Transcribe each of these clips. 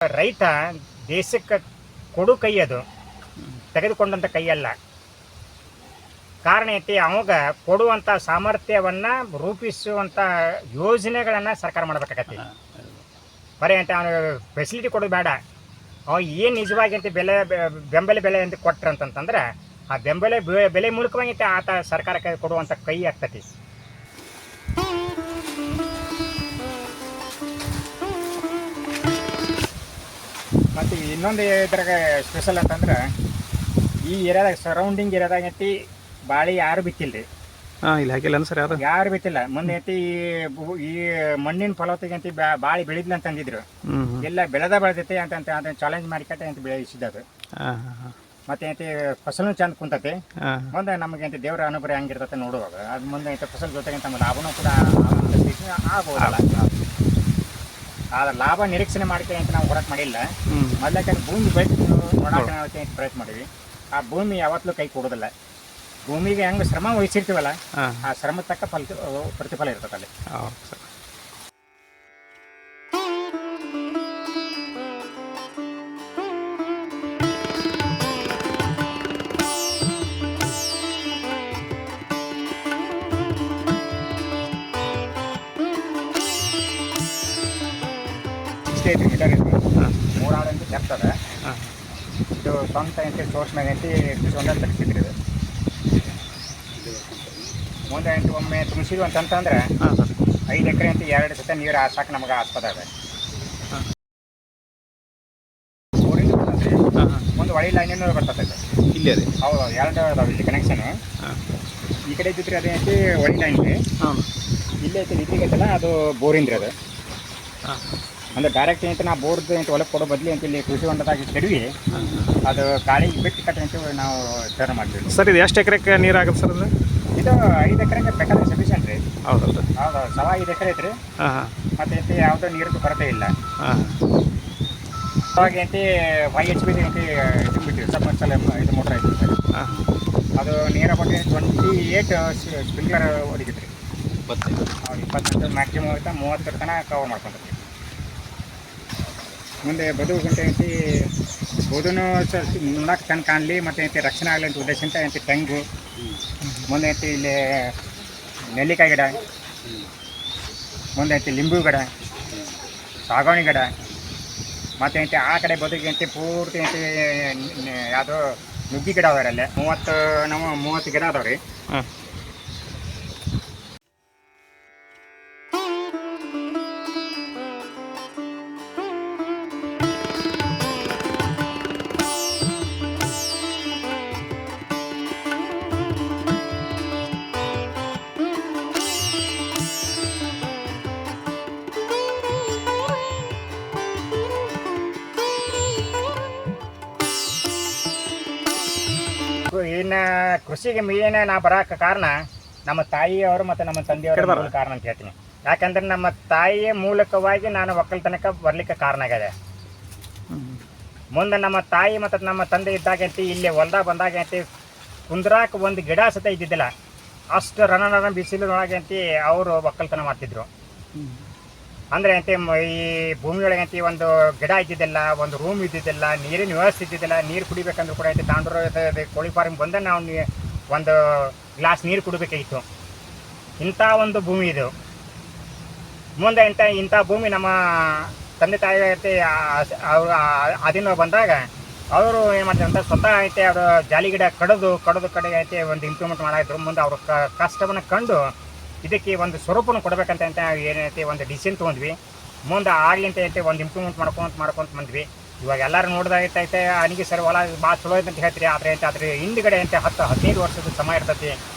ರೈತ ದೇಶಕ್ಕೆ ಕೊಡು ಕೈ ಅದು, ತೆಗೆದುಕೊಂಡಂಥ ಕೈಯಲ್ಲ. ಕಾರಣ ಐತಿ ಅವಾಗ ಕೊಡುವಂಥ ಸಾಮರ್ಥ್ಯವನ್ನು ರೂಪಿಸುವಂಥ ಯೋಜನೆಗಳನ್ನು ಸರ್ಕಾರ ಮಾಡಬೇಕಾಗತ್ತೆ. ಬರೀ ಅಂತ ಅವನು ಫೆಸಿಲಿಟಿ ಕೊಡೋದು ಬೇಡ, ಅವ ಏನು ನಿಜವಾಗಿ ಅಂತ ಬೆಂಬಲ ಬೆಲೆ ಅಂತ ಕೊಟ್ರಂತಂದ್ರೆ ಆ ಬೆಂಬಲ ಬೆಲೆ ಮೂಲಕವಾಗಿ ಆತ ಸರ್ಕಾರಕ್ಕೆ ಕೊಡುವಂಥ ಕೈ ಆಗ್ತತಿ. ಮತ್ತು ಇನ್ನೊಂದು ಇದ್ರಾಗ ಸ್ಪೆಷಲ್ ಅಂತಂದ್ರೆ ಈ ಏರಿಯಾದಾಗ ಸರೌಂಡಿಂಗ್ ಏರಿಯಾದಾಗ ಐತಿ ಬಾಳಿ ಯಾರು ಬಿತ್ತಿಲ್ಲ ರೀ. ಇಲ್ಲಿ ಹಾಕಿಲ್ಲ ಸರ್ ಯಾರು ಬಿತ್ತಿಲ್ಲ. ಮುಂದೆ ಐತಿ ಈ ಮಣ್ಣಿನ ಫಲವತ್ತತೆ ಅಂತಿ ಬಾಳಿ ಬೆಳಿದ್ಲ ಅಂತಂದಿದ್ರು. ಎಲ್ಲ ಬೆಳೆದೈತಿ ಅಂತ ಅದನ್ನ ಚಾಲೆಂಜ್ ಮಾಡಿಕಟ್ಟೆ ಅಂತ ಬೆಳೆಸಿದ್ದು. ಮತ್ತೆ ಐತಿ ಫಸಲು ಚಂದ ಕುಂತತಿ. ಮುಂದೆ ನಮಗೆ ಅಂತ ದೇವರ ಅನುಗ್ರಹ ಹೆಂಗಿರ್ತತೆ ನೋಡುವಾಗ ಅದು ಮುಂದೆ ಐತೆ ಫಸಲ್ ಜೊತೆಗೆ ನಮ್ಮ ಲಾಭನೂ ಕೂಡ ಆಗ್ಬೋದಲ್ಲ. ಆದ್ರೆ ಲಾಭ ನಿರೀಕ್ಷಣೆ ಮಾಡ್ತೀವಿ ಅಂತ ನಾವು ಹೊರಗೆ ಮಾಡಿಲ್ಲ. ಮೊದಲಕ್ಕೆ ಭೂಮಿ ಬೆಳೆದು ನೋಡೋಕೆ ಪ್ರಯತ್ನ ಮಾಡಿವಿ. ಆ ಭೂಮಿ ಯಾವತ್ತೂ ಕೈ ಕೊಡೋದಿಲ್ಲ. ಭೂಮಿಗೆ ಹೆಂಗೆ ಶ್ರಮ ವಹಿಸಿರ್ತೀವಲ್ಲ ಆ ಶ್ರಮ ತಕ್ಕ ಪ್ರತಿಫಲ ಇರ್ತದೆ ಅಲ್ಲಿ. ಮೀಟರ್ ಇತ್ತು 3 ಆಳು ಅಂತ ಕೆರ್ತದೆ. ಇದು ಸ್ವಂತ ಐತಿ ಸೋರ್ಸ್ ಮ್ಯಾಗ ಐತಿ ಒಂದ ತರಿಸಿದ್ರಿ. ಇದು ಮುಂದೆ ಐತಿ ಒಮ್ಮೆ ತುಂಬಿಸಿದ್ವು ಅಂತಂದ್ರೆ 5 ಎಕರೆ ಅಂತ 2 ಸತ ನೀರು ಹಾಸಕ್ಕೆ ನಮಗೆ ಆಸ್ಪದ ಇದೆ. ಊರಿಂದ ಬರ್ತದೆ ಒಂದು ಹೊಳಿ ಲೈನಿನ ಬರ್ತದೆ ಇಲ್ಲಿ. ಅದೇ ಹೌದು, 2 ಅದಾವೆ ಇಲ್ಲಿ ಕನೆಕ್ಷನ್. ಈ ಕಡೆ ಇದ್ದಿದ್ರಿ ಅದೇ ಐತಿ ಹೊಳಿ ಲೈನ್ಗೆ, ಇಲ್ಲೇ ಐತಿ ಇದ್ರಿಗೆ ಐತಲ್ಲ ಅದು ಬೋರಿಂದ್ರಿ. ಅದು ಅಂದ್ರೆ ಡೈರೆಕ್ಟ್ ಅಂತ ನಾವು ಬೋರ್ದು ಅಂತ ಹೊಲಕ್ಕೆ ಕೊಡೋ ಬದಲಿ ಅಂತ ಇಲ್ಲಿ ಕೃಷಿ ಹೊಂಡದಾಗಿ ಕೆಡವಿ ಅದು ಗಾಳಿಗೆ ಬಿಟ್ಟು ಕಟ್ಟಿ ಅಂತ ನಾವು ಟರ್ನ್ ಮಾಡ್ತೀವಿ. ಸರ್ ಇದು ಎಷ್ಟು ಎಕರೆಗೆ ನೀರು ಆಗುತ್ತೆ ಸರ್? ಇದು 5 ಎಕರೆಗೆ ಬೇಕಾದ್ರೆ ಸಫಿಷಿಯಂಟ್ ರೀ. ಹೌದು ಹೌದು, 5 ಎಕರೆ ಐತ್ರಿ. ಮತ್ತೆ ಐತಿ ಯಾವುದೋ ನೀರಿದ್ದು ಕೊರತೆ ಇಲ್ಲ. ಅವಾಗ ಐತಿ 5 HP ಐತಿ ಇದು ಬಿಟ್ಟಿವಿ ಸಬ್ಮರ್ಸಲ್ ಇದು ಮೋಟ್ರ್ ಐತಿ ಸರ್. ಅದು ನೀರ ಬಂದು 28 ಸ್ಪ್ರಿಂಕ್ಲರ್ ಹೊಡಿತೈತ್ರಿ. 20 ಮ್ಯಾಕ್ಸಿಮಮ್ ಐತೆ 30 ತನಕ ಕವರ್ ಮಾಡ್ಕೊಂಡ್ರಿ. ಮುಂದೆ ಬದು ಗಂಟೆ ಐತಿ ಬದುನು ನೋಡಕ್ಕೆ ಚೆಂದ ಕಾಣಲಿ ಮತ್ತು ಐತಿ ರಕ್ಷಣೆ ಆಗಲಿ ಅಂತ ಉದ್ದೇಶಂತ ಐತಿ ತೆಂಗು. ಮುಂದೆ ಐತಿ ಇಲ್ಲಿ ನೆಲ್ಲಿಕಾಯಿ ಗಿಡ, ಮುಂದೆ ಐತಿ ಲಿಂಬು ಗಿಡ, ಸಾಗವಾನಿ ಗಿಡ, ಮತ್ತು ಐತಿ ಆ ಕಡೆ ಬದುಗೆ ಐತಿ ಪೂರ್ತಿ ಐತಿ ಯಾವುದೋ ನುಗ್ಗಿ ಗಿಡ ಅದಾರೆ. ಅಲ್ಲೇ 30 ಗಿಡ ಅದಾವೆ ರೀ. ಇನ್ನು ಕೃಷಿಗೆ ಮೇನ್ ನಾ ಬರೋಕೆ ಕಾರಣ ನಮ್ಮ ತಾಯಿಯವರು ಮತ್ತು ನಮ್ಮ ತಂದೆಯವರ ಕಾರಣ ಅಂತ ಹೇಳ್ತೀನಿ. ಯಾಕಂದ್ರೆ ನಮ್ಮ ತಾಯಿಯ ಮೂಲಕವಾಗಿ ನಾನು ಒಕ್ಕಲ್ತನಕ ಬರ್ಲಿಕ್ಕೆ ಕಾರಣ ಆಗಿದೆ. ಮುಂದೆ ನಮ್ಮ ತಾಯಿ ಮತ್ತು ನಮ್ಮ ತಂದೆ ಇದ್ದಾಗ ಐತಿ ಇಲ್ಲಿ ಹೊಲ್ದಾಗ ಬಂದಾಗ ಐತಿ ಕುಂದ್ರಾಕ ಒಂದು ಗಿಡ ಸತ ಇದ್ದಿದ್ದಿಲ್ಲ. ಅಷ್ಟು ರಣ ಬಿಸಿಲೊಳಗೆ ಐತಿ ಅವರು ಒಕ್ಕಲ್ತನ ಮಾಡ್ತಿದ್ರು. ಅಂದರೆ ಐತಿ ಈ ಭೂಮಿಯೊಳಗೆ ಐತಿ ಒಂದು ಗಿಡ ಇದ್ದಿದ್ದಿಲ್ಲ, ಒಂದು ರೂಮ್ ಇದ್ದಿದ್ದಿಲ್ಲ, ನೀರಿನ ವ್ಯವಸ್ಥೆ ಇದ್ದಿದ್ದಿಲ್ಲ. ನೀರು ಕುಡಿಬೇಕಂದ್ರೂ ಕೂಡ ಐತಿ ತಾಂಡೂರು ಕೋಳಿ ಫಾರ್ಮ್ ಬಂದ ನಾವು ಒಂದು ಗ್ಲಾಸ್ ನೀರು ಕುಡಿಬೇಕಾಗಿತ್ತು. ಇಂಥ ಒಂದು ಭೂಮಿ ಇದು. ಮುಂದೆ ಇಂಥ ಭೂಮಿ ನಮ್ಮ ತಂದೆ ತಾಯಿ ಐತಿ ಅವರು ಅದಿನ ಬಂದಾಗ ಅವರು ಏನು ಮಾಡ್ತಾರೆ ಅಂತ ಸ್ವತಃ ಐತೆ ಅವರು ಜಾಲಿ ಗಿಡ ಕಡಿದು ಕಡೆ ಐತೆ ಒಂದು ಇಂಪ್ರೂವ್ಮೆಂಟ್ ಮಾಡಿದ್ರು. ಮುಂದೆ ಅವ್ರ ಕಷ್ಟವನ್ನು ಕಂಡು ಇದಕ್ಕೆ ಒಂದು ಸ್ವರೂಪನ ಕೊಡಬೇಕಂತ ಏನೈತಿ ಒಂದು ಡಿಸಿಷನ್ ತೊಗೊಂಡ್ವಿ. ಮುಂದೆ ಆಗ್ಲಿಂತ ಐತೆ ಒಂದು ಇಂಪ್ರೂವ್ಮೆಂಟ್ ಮಾಡ್ಕೊಂತ ಬಂದ್ವಿ. ಇವಾಗ ಎಲ್ಲರೂ ನೋಡ್ದಾಗೈತೆ ಅನಿಗೆ ಸರ್ ಹೊಲ ಭಾಳ ಚಲೋ ಐತೆ ಅಂತ ಹೇಳ್ತೀರಿ. ಆದರೆ ಅದ್ರ ಹಿಂದ್ಗಡೆ ಅಂತ 10-15 ವರ್ಷದ ಸಮಯ ಇರ್ತೈತಿ.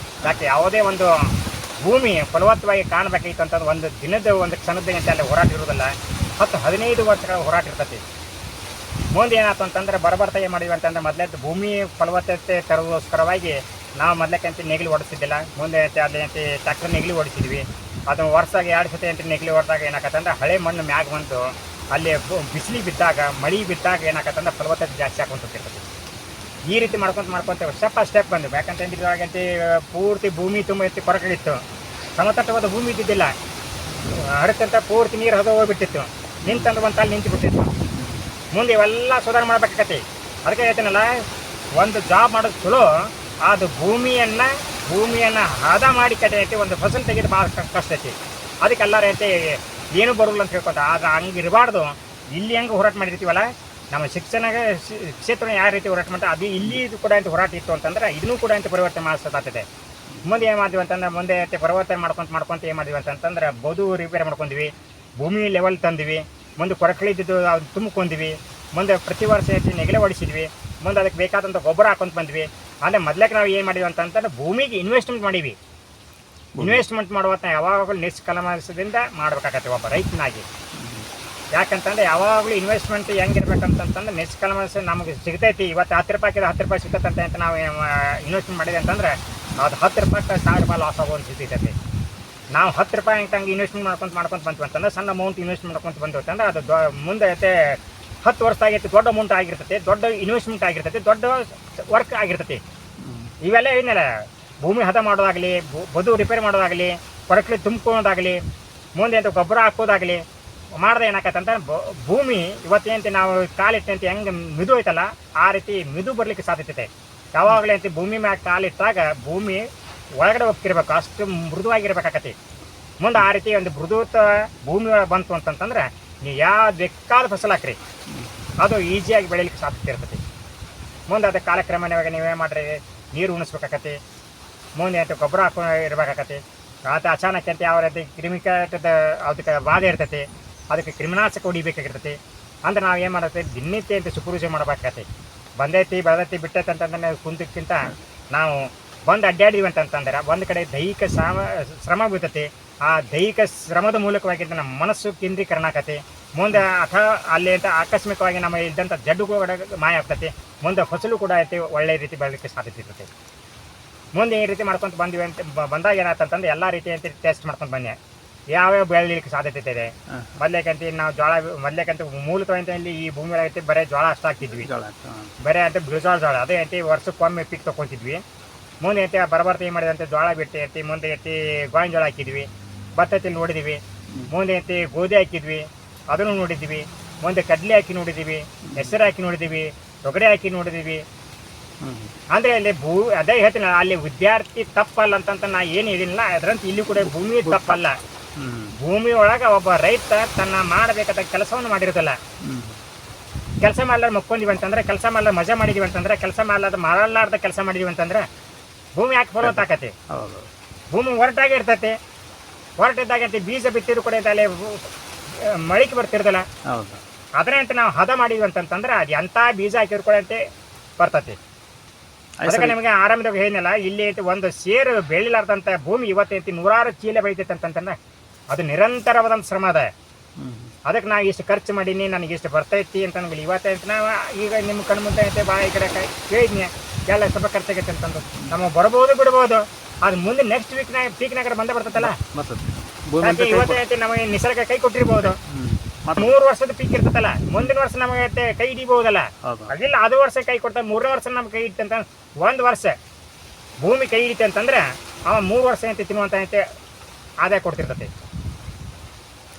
ಯಾಕೆ ಯಾವುದೇ ಒಂದು ಭೂಮಿ ಫಲವತ್ತವಾಗಿ ಕಾಣಬೇಕಾಗಿತ್ತು ಅಂತಂದು ಒಂದು ದಿನದ ಒಂದು ಕ್ಷಣದ ಅಂತ ಅಲ್ಲಿ ಹೋರಾಟ ಇರೋದಿಲ್ಲ. 10-15 ವರ್ಷಗಳ ಹೋರಾಟ ಇರ್ತೈತಿ. ಮುಂದೆ ಏನಾಯ್ತು ಅಂತಂದ್ರೆ ಬರ್ತಾ ಏನು ಮಾಡಿದ್ವಿ ಅಂತಂದ್ರೆ ಮೊದಲೇ ಭೂಮಿ ಫಲವತ್ತತೆ ತರೋಗೋಸ್ಕರವಾಗಿ ನಾವು ಮೊದಲಕ್ಕಂತ ನೆಗಲಿ ಹೊಡಿಸಿದ್ದಿಲ್ಲ. ಮುಂದೆ ಅದೇಂತ ಟ್ಯಾಕ್ಟರ್ ನೆಗಲಿ ಹೊಡಿಸಿದ್ವಿ. ಅದು ವರ್ಷಾಗ 2 ಸತಿ ಅಂತ ನೆಗಲಿ ಹೊಡೆದಾಗ ಏನಾಗತ್ತಂದ್ರೆ ಹಳೆ ಮಣ್ಣು ಮ್ಯಾಗ ಬಂದು ಅಲ್ಲಿ ಬಿಸಿಲಿಗೆ ಬಿದ್ದಾಗ ಮಳೆ ಬಿದ್ದಾಗ ಏನಾಗತ್ತಂದ್ರೆ ಫಲವತ್ತತೆ ಜಾಸ್ತಿ ಹಾಕೊಂತಿರ್ತದೆ. ಈ ರೀತಿ ಮಾಡ್ಕೊಂತ ಸ್ಟೆಪ್ ಬಂದು ಯಾಕಂತಂದ್ರೆ ಇದ್ರಾಗಂತ ಪೂರ್ತಿ ಭೂಮಿ ತುಂಬ ಕೊರಕಳಿತ್ತು. ಸಮತಟ್ಟವಾದ ಭೂಮಿ ಇದ್ದಿದ್ದಿಲ್ಲ. ಹರಕಂತ ಪೂರ್ತಿ ನೀರು ಹದ ಹೋಗ್ಬಿಟ್ಟಿತ್ತು. ನಿಂತಂದ್ರೆ ಒಂದು ತಾಲು ನಿಂತು ಬಿಟ್ಟಿತ್ತು. ಮುಂದೆ ಇವೆಲ್ಲ ಸುಧಾರಣೆ ಮಾಡ್ಬೇಕಾಗತ್ತೆ. ಅದಕ್ಕೆ ಹೇಳ್ತೀನಲ್ಲ, ಒಂದು ಜಾಬ್ ಮಾಡೋದು ಚಲೋ, ಅದು ಭೂಮಿಯನ್ನು ಹದ ಮಾಡಿ ಕಟ್ಟೈತಿ, ಒಂದು ಫಸಲು ತೆಗೆದು ಭಾಳ ಕಷ್ಟ ಐತಿ. ಅದಕ್ಕೆ ಎಲ್ಲರೂ ಐತಿ ಏನೂ ಬರೋಲ್ಲ ಅಂತ ಹೇಳ್ಕೊತ. ಆದ್ರೆ ಹಂಗೆ ಇರಬಾರ್ದು. ಇಲ್ಲಿ ಹೆಂಗೆ ಹೋರಾಟ ಮಾಡಿರ್ತೀವಲ್ಲ, ನಮ್ಮ ಶಿಕ್ಷಣ ಕ್ಷೇತ್ರ ಯಾವ ರೀತಿ ಹೋರಾಟ ಮಾಡ್ತಾರೆ, ಅದು ಇಲ್ಲಿ ಕೂಡ ಅಂತ ಹೋರಾಟ ಇತ್ತು ಅಂತಂದ್ರೆ ಇದನ್ನೂ ಕೂಡ ಅಂತ ಪರಿವರ್ತನೆ ಮಾಡಿಸೋದಾಗ್ತದೆ. ಮುಂದೆ ಏನು ಮಾಡಿದ್ವಿ ಅಂತಂದ್ರೆ, ಮುಂದೆ ಪರಿವರ್ತನೆ ಮಾಡ್ಕೊಂತ ಏನು ಮಾಡಿದ್ವಿ ಅಂತಂದ್ರೆ, ಬದು ರಿಪೇರಿ ಮಾಡ್ಕೊಂಡ್ವಿ, ಭೂಮಿ ಲೆವೆಲ್ ತಂದ್ವಿ, ಮುಂದೆ ಕೊರಕಳಿದ್ದು ಅದು ತುಂಬಿಕೊಂಡ್ವಿ, ಮುಂದೆ ಪ್ರತಿ ವರ್ಷ ನೆಗಲೆ ಹೊಡಿಸಿದ್ವಿ, ಮುಂದೆ ಅದಕ್ಕೆ ಬೇಕಾದಂಥ ಗೊಬ್ಬರ ಹಾಕೊಂತ ಬಂದ್ವಿ. ಅಂದರೆ ಮೊದಲಕ್ಕೆ ನಾವು ಏನು ಮಾಡಿದ್ವಿ ಅಂತಂದ್ರೆ ಭೂಮಿಗೆ ಇನ್ವೆಸ್ಟ್ಮೆಂಟ್ ಮಾಡೀವಿ. ಇನ್ವೆಸ್ಟ್ಮೆಂಟ್ ಮಾಡುವಂಥ ಯಾವಾಗಲೂ ನಿಷ್ಕಲ್ಮಶದಿಂದ ಮಾಡ್ಬೇಕಾಗತ್ತೆ ಒಬ್ಬ ರೈತನಾಗಿ. ಯಾಕಂತಂದ್ರೆ ಯಾವಾಗಲೂ ಇನ್ವೆಸ್ಟ್ಮೆಂಟ್ ಹೆಂಗಿರ್ಬೇಕಂತಂದ್ರೆ ನಿಷ್ಕಲ್ಮಶ ನಮಗೆ ಸಿಗ್ತೈತಿ. ಇವತ್ತು 10 ರೂಪಾಯಿಗೆ 10 ರೂಪಾಯಿ ಸಿಗ್ತೈತೆ ಅಂತ ನಾವು ಇನ್ವೆಸ್ಟ್ಮೆಂಟ್ ಮಾಡಿದೆ ಅಂತಂದ್ರೆ ಅದು 10 ರೂಪಾಯಿಗೆ 1000 ರೂಪಾಯಿ ಲಾಸ್ ಆಗೋದು ಸಿಗ್ತೈತಿ. ನಾವು 10 ರೂಪಾಯಿ ಹಂಗೆ ಇನ್ವೆಸ್ಟ್ಮೆಂಟ್ ಮಾಡ್ಕೊಂತ ಬಂದ್ವಿ ಅಂತಂದ್ರೆ, ಸಣ್ಣ ಅಮೌಂಟ್ ಇನ್ವೆಸ್ಟ್ಮೆಂಟ್ ಮಾಡ್ಕೊಂತ ಬಂದ್ವಿ ಅಂತಂದ್ರೆ ಅದು ಮುಂದೆ ಐತೆ 10 ವರ್ಷ ಆಗೈತಿ, ದೊಡ್ಡ ಅಮೌಂಟ್ ಆಗಿರ್ತೈತಿ, ದೊಡ್ಡ ಇನ್ವೆಸ್ಟ್ಮೆಂಟ್ ಆಗಿರ್ತೈತಿ, ದೊಡ್ಡ ವರ್ಕ್ ಆಗಿರ್ತೈತಿ. ಇವೆಲ್ಲ ಏನಿಲ್ಲ, ಭೂಮಿ ಹದ ಮಾಡೋದಾಗಲಿ, ಬದು ರಿಪೇರಿ ಮಾಡೋದಾಗಲಿ, ಕೊರಕಲಿ ತುಂಬ್ಕೊಳ್ಳೋದಾಗಲಿ, ಮುಂದೆ ಅಂತ ಗೊಬ್ಬರ ಹಾಕೋದಾಗಲಿ ಮಾಡಿದ್ರೆ ಏನಾಕತ್ತಂತ ಭೂಮಿ ಇವತ್ತೇಂತ ನಾವು ಕಾಲಿಟ್ಟಂತೆ ಹೆಂಗೆ ಮಿದು ಐತಲ್ಲ ಆ ರೀತಿ ಮಿದು ಬರಲಿಕ್ಕೆ ಸಾಧ್ಯತೆ. ಯಾವಾಗಲೇ ಅಂತ ಭೂಮಿ ಮ್ಯಾಗ ಕಾಲಿಟ್ಟಾಗ ಭೂಮಿ ಒಳಗಡೆ ಒಪ್ಪಿರ್ಬೇಕು, ಅಷ್ಟು ಮೃದುವಾಗಿರ್ಬೇಕಾಕತಿ. ಮುಂದೆ ಆ ರೀತಿ ಒಂದು ಮೃದುತ ಭೂಮಿ ಬಂತು ಅಂತಂತಂದ್ರೆ ನೀವು ಯಾವ ಬೇಕಾದ ಫಸಲು ಹಾಕ್ರಿ, ಅದು ಈಸಿಯಾಗಿ ಬೆಳೀಲಿಕ್ಕೆ ಸಾಧ್ಯತೆ ಇರ್ತೈತಿ. ಮುಂದೆ ಅದಕ್ಕೆ ಕಾಲಕ್ರಮೇಣವಾಗಿ ನೀವೇನು ಮಾಡಿರಿ, ನೀರು ಉಣಿಸ್ಬೇಕಾಕತಿ, ಮುಂದೆ ಅಂತ ಗೊಬ್ಬರ ಹಾಕೊಂಡು ಇರಬೇಕಾಕತಿ. ಅದು ಅಚಾನಕ್ ಅಂತ ಯಾವ ರೀತಿ ಕ್ರಿಮಿಕೀಟದ ಅದಕ್ಕೆ ಬಾಧೆ ಇರ್ತೈತಿ, ಅದಕ್ಕೆ ಕ್ರಿಮಿನಾಶಕ ಹೊಡಿಬೇಕಾಗಿರ್ತೈತಿ. ಅಂದ್ರೆ ನಾವು ಏನು ಮಾಡತ್ತೀವಿ, ದಿನನಿತ್ಯ ಅಂತ ಸುಪೂರ್ಜೆ ಮಾಡಬೇಕಾಗತ್ತೆ. ಬಂದೈತಿ ಬೆಳೆದೈತಿ ಬಿಟ್ಟೈತೆ ಅಂತಂದ್ರೆ ಕುಂತಕ್ಕಿಂತ ನಾವು ಬಂದು ಅಡ್ಡಾಡಿದ್ವಿ ಅಂತಂದ್ರೆ ಒಂದು ಕಡೆ ದೈಹಿಕ ಶ್ರಮ ಬೀಳ್ತೈತಿ. ಆ ದೈಹಿಕ ಶ್ರಮದ ಮೂಲಕವಾಗಿ ನಮ್ಮ ಮನಸ್ಸು ಕೇಂದ್ರೀಕರಣ ಆಕತಿ. ಮುಂದೆ ಅಥವಾ ಅಲ್ಲಿ ಅಂತ ಆಕಸ್ಮಿಕವಾಗಿ ನಮ್ಮ ಇದ್ದಂಥ ಜಡ್ಡುಗಳು ಮಾಯ ಆಗ್ತೈತಿ. ಮುಂದೆ ಫಸಲು ಕೂಡ ಐತಿ ಒಳ್ಳೆ ರೀತಿ ಬೆಳಲಿಕ್ಕೆ ಸಾಧ್ಯತೆ ಇರ್ತೈತಿ. ಮುಂದೆ ಈ ರೀತಿ ಮಾಡ್ಕೊತ ಬಂದ್ವಿ ಅಂತ ಬಂದಾಗ ಏನಾಯ್ತಂತಂದ್ರೆ ಎಲ್ಲ ರೀತಿ ಅಂತ ಟೆಸ್ಟ್ ಮಾಡ್ಕೊಂಡು ಬನ್ನಿ, ಯಾವ್ಯಾವ ಬೆಳಲಿಕ್ಕೆ ಸಾಧ್ಯತೆ ಇದೆ. ಮೊದಲೇಕಂತ ನಾವು ಜೋಳ, ಮೊದಲೇಕಂತ ಮೂಲತಃ ಇಲ್ಲಿ ಈ ಭೂಮಿ ಐತಿ ಬರೀ ಜೋಳ ಅಷ್ಟು ಹಾಕ್ತಿದ್ವಿ, ಬರೀ ಅಂತ ಬಿಳಿಜೋಳ ಅದೇ ಐತಿ ವರ್ಷಕ್ಕೊಮ್ಮೆ ಪಿಕ್ ತೊಗೊತಿದ್ವಿ. ಮುಂದೆ ಐತಿ ಬರಬರ್ತ ಏನು ಮಾಡಿದಂತೆ ಜೋಳ ಬಿಟ್ಟು ಐತಿ, ಮುಂದೆ ಐತಿ ಗೋವಿನ ಜೋಳ ಹಾಕಿದ್ವಿ, ಭತ್ತ ನೋಡಿದ್ವಿ, ಮುಂದೆ ಐತಿ ಗೋಧಿ ಹಾಕಿದ್ವಿ, ಅದನ್ನು ನೋಡಿದ್ವಿ, ಮುಂದೆ ಕಡಲೆ ಹಾಕಿ ನೋಡಿದ್ದೀವಿ, ಹೆಸರು ಹಾಕಿ ನೋಡಿದ್ದೀವಿ, ತೊಗರಿ ಹಾಕಿ ನೋಡಿದ್ದೀವಿ. ಅಂದರೆ ಅಲ್ಲಿ ಅದೇ ಹೇಳ್ತೀನಿ, ಅಲ್ಲಿ ವಿದ್ಯಾರ್ಥಿ ತಪ್ಪಲ್ಲ ಅಂತಂತ ನಾ ಏನು ಹೇಳಿಲ್ಲ. ಅದರಂತ ಇಲ್ಲಿ ಕೂಡ ಭೂಮಿ ತಪ್ಪಲ್ಲ. ಭೂಮಿ ಒಳಗೆ ಒಬ್ಬ ರೈತ ತನ್ನ ಮಾಡಬೇಕಾದ ಕೆಲಸವನ್ನು ಮಾಡಿರೋದಿಲ್ಲ. ಕೆಲಸ ಮಾಡಲಾರ ಮಕ್ಕೊಂದಿವಿ ಅಂತಂದ್ರೆ, ಕೆಲಸ ಮಾಡಲಾರ ಮಜಾ ಮಾಡಿದೀವಿ ಅಂತಂದ್ರೆ, ಕೆಲಸ ಮಾಡಲಾರ್ದ ಕೆಲಸ ಮಾಡಿದೀವಿ ಅಂತಂದ್ರೆ ಭೂಮಿ ಯಾಕೆ ಫಲವತ್ತಾಕತಿ? ಭೂಮಿ ಹೊರಟಾಗಿ ಇರ್ತೈತಿ. ಹೊರಟಿದ್ದಾಗಂತ ಬೀಜ ಬಿತ್ತಿದ್ರು ಕೂಡ ಅಲ್ಲಿ ಮಳಿಕೆ ಬರ್ತಿರೋದಿಲ್ಲ. ಅದನ್ನ ಅಂತ ನಾವು ಹದ ಮಾಡಿದ್ವಿ ಅಂತಂದ್ರೆ ಅದು ಎಂಥ ಬೀಜ ಹಾಕಿದ್ರು ಕೂಡ ಅಂತ ಬರ್ತತಿ. ಅದಕ್ಕೆ ನಿಮಗೆ ಆರಂಭದಾಗ ಏನಿಲ್ಲ, ಇಲ್ಲಿ ಒಂದು ಸೇರು ಬೆಳಿಲಾರ್ದಂಥ ಭೂಮಿ ಇವತ್ತೈತಿ 100 ಚೀಲ ಬೆಳಿತೈತೆ ಅಂತಂತಂದ್ರೆ ಅದು ನಿರಂತರವಾದಂಥ ಶ್ರಮ ಅದ. ಅದಕ್ಕೆ ನಾವು ಇಷ್ಟು ಖರ್ಚು ಮಾಡೀನಿ, ನನಗೆ ಇಷ್ಟು ಬರ್ತೈತಿ ಅಂತ ನಮಗೆ ಇವತ್ತೈತಿ. ನಾವು ಈಗ ನಿಮ್ಮ ಕಣ್ಣು ಮುಂದೆ ಐತೆ ಬಾ ಈ ಕಡೆ ಕೇಳಿದ್ನಿ ಎಲ್ಲ ಸ್ವಲ್ಪ ಖರ್ಚಾಗೈತೆ ಅಂತಂದು ನಮಗೆ ಬರ್ಬೋದು ಬಿಡ್ಬೋದು. ಅದು ಮುಂದೆ ನೆಕ್ಸ್ಟ್ ಪೀಕ್ನಾಗ ಬಂದೇ ಬರ್ತೈತಲ್ಲ. ಇವತ್ತೈತಿ ನಮಗೆ ನಿಸರ್ಗ ಕೈ ಕೊಟ್ಟಿರ್ಬೋದು, 3 ವರ್ಷದ ಪೀಕ್ ಇರ್ತೈತಲ್ಲ, ಮುಂದಿನ ವರ್ಷ ನಮಗೆ ಕೈ ಹಿಡಿಬಹುದಲ್ಲ. ಅದಿಲ್ಲ, ಅದು ವರ್ಷ ಕೈ ಕೊಡ್ತಾರೆ, 3ನೇ ವರ್ಷ ನಮ್ಗೆ ಕೈ ಹಿಡಿತಂತ 1 ವರ್ಷ ಭೂಮಿ ಕೈ ಹಿಡಿತೆ ಅಂತಂದ್ರೆ ಅವ 3 ವರ್ಷ ಐತಿ ತಿನ್ನುವಂತ ಐತೆ ಆದಾಯ ಕೊಡ್ತಿರ್ತೈತಿ.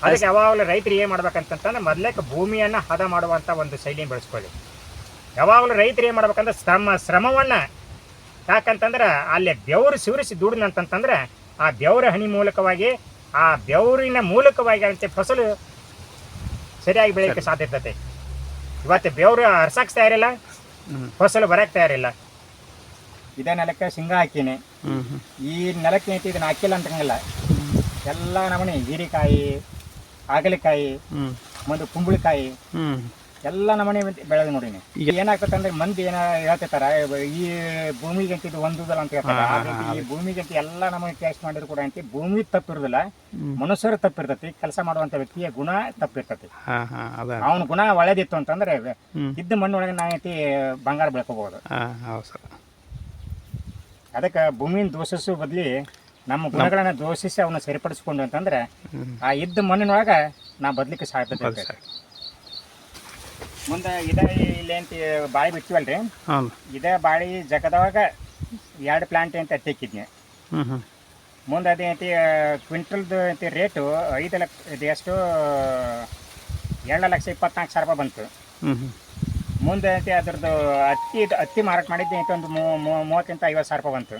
ಅದಕ್ಕೆ ಯಾವಾಗಲೂ ರೈತರು ಏನು ಮಾಡ್ಬೇಕಂತಂದ್ರೆ ಮೊದಲೇಕ ಭೂಮಿಯನ್ನು ಹದ ಮಾಡುವಂಥ ಒಂದು ಶೈಲಿಯನ್ನು ಬೆಳೆಸ್ಕೊಳ್ಳಿ. ಯಾವಾಗಲೂ ರೈತರು ಏನು ಮಾಡ್ಬೇಕಂದ್ರೆ ಶ್ರಮವನ್ನು, ಯಾಕಂತಂದ್ರೆ ಅಲ್ಲಿ ಬೆವರು ಸಿವರಿಸಿ ದುಡಿದಂತಂದ್ರೆ ಆ ಬೆವರ ಹನಿ ಮೂಲಕವಾಗಿ, ಆ ಬೆವರಿನ ಮೂಲಕವಾಗಿ ಅಂತ ಫಸಲು ಸರಿಯಾಗಿ ಬೆಳೆಯೋಕ್ಕೆ ಸಾಧ್ಯ ಇರ್ತೈತೆ. ಇವತ್ತು ಬೆವರು ಹರ್ಸಕ್ಕೆ ತಯಾರಿಲ್ಲ, ಫಸಲು ಬರೋಕ್ಕೆ ತಯಾರಿಲ್ಲ. ಇದೇ ನೆಲಕ್ಕೆ ಶೇಂಗಾ ಹಾಕೀನಿ, ಈ ನೆಲಕ್ಕೆ ಐತಿ ಇದನ್ನ ಹಾಕಿಲ್ಲ ಅಂತಂಗಿಲ್ಲ. ಎಲ್ಲ ನಮೂನಿ ಹೀರೆಕಾಯಿ, ಹಾಗಲಕಾಯಿ, ಮತ್ತು ಕುಂಬಳಕಾಯಿ ಎಲ್ಲ ನಮೂನಿ ಬೆಳೆದು ನೋಡಿನಿ. ಈಗ ಏನಾಗ್ತಂದ್ರೆ ಮಂದಿ ಏನ ಹೇಳ್ತಿರ್ತಾರ, ಈ ಭೂಮಿಗೆ ಇದು ಒಂದುದಲ್ಲ ಅಂತ ಹೇಳ್ತಾರೆ. ಈ ಭೂಮಿಗೆ ಎಲ್ಲ ನಮೂನಿ ಟೆಸ್ಟ್ ಮಾಡಿದ್ರು ಕೂಡ ಅಂತ ಭೂಮಿ ತಪ್ಪಿರೋದಿಲ್ಲ, ಮನುಷ್ಯರು ತಪ್ಪಿರ್ತೈತಿ. ಕೆಲಸ ಮಾಡುವಂತ ವ್ಯಕ್ತಿಯ ಗುಣ ತಪ್ಪಿರ್ತೈತಿ. ಅವನ ಗುಣ ಒಳ್ಳೇದಿತ್ತು ಅಂತಂದ್ರೆ ಇದ್ದ ಮಣ್ಣೊಳಗೆ ನಾವೈತಿ ಬಂಗಾರ ಬೆಳ್ಕೋಬಹುದು. ಅದಕ್ಕೆ ಭೂಮಿನ ದೋಷಿಸೋ ಬದಲಿ ನಮ್ಮ ಗುಣಗಳನ್ನ ದೋಷಿಸಿ ಅವನ್ನ ಸರಿಪಡಿಸ್ಕೊಂಡು ಅಂತಂದ್ರೆ ಆ ಇದ್ದ ಮಣ್ಣಿನೊಳಗೆ ನಾವು ಬದ್ಲಿಕ್ಕೆ ಸಾಧ್ಯತೆ. ಮುಂದೆ ಇದೇ ಇಲ್ಲಿ ಅಂತ ಬಾಳಿ ಬಿಟ್ಟಿವಲ್ರಿ, ಇದೇ ಬಾಳಿ ಜಗದವಾಗ 2 ಪ್ಲಾಂಟ್ ಅಂತ ತೆಕ್ಕಿದ್ನಿ. ಮುಂದೆ ಅದೇ ಐತಿ ಕ್ವಿಂಟಲ್ದು ಐತಿ ರೇಟು 5 ಲಕ್ಷ, ಇದು ಎಷ್ಟು 2,24,24,000 ರೂಪಾಯಿ ಬಂತು. ಹ್ಞೂ ಮುಂದೆ ಐತಿ ಅದ್ರದ್ದು ಹತ್ತಿ ಮಾರಾಟ ಮಾಡಿದ್ದೆ ಐತೆ ಒಂದು 30,000-50,000 ರೂಪಾಯಿ ಬಂತು.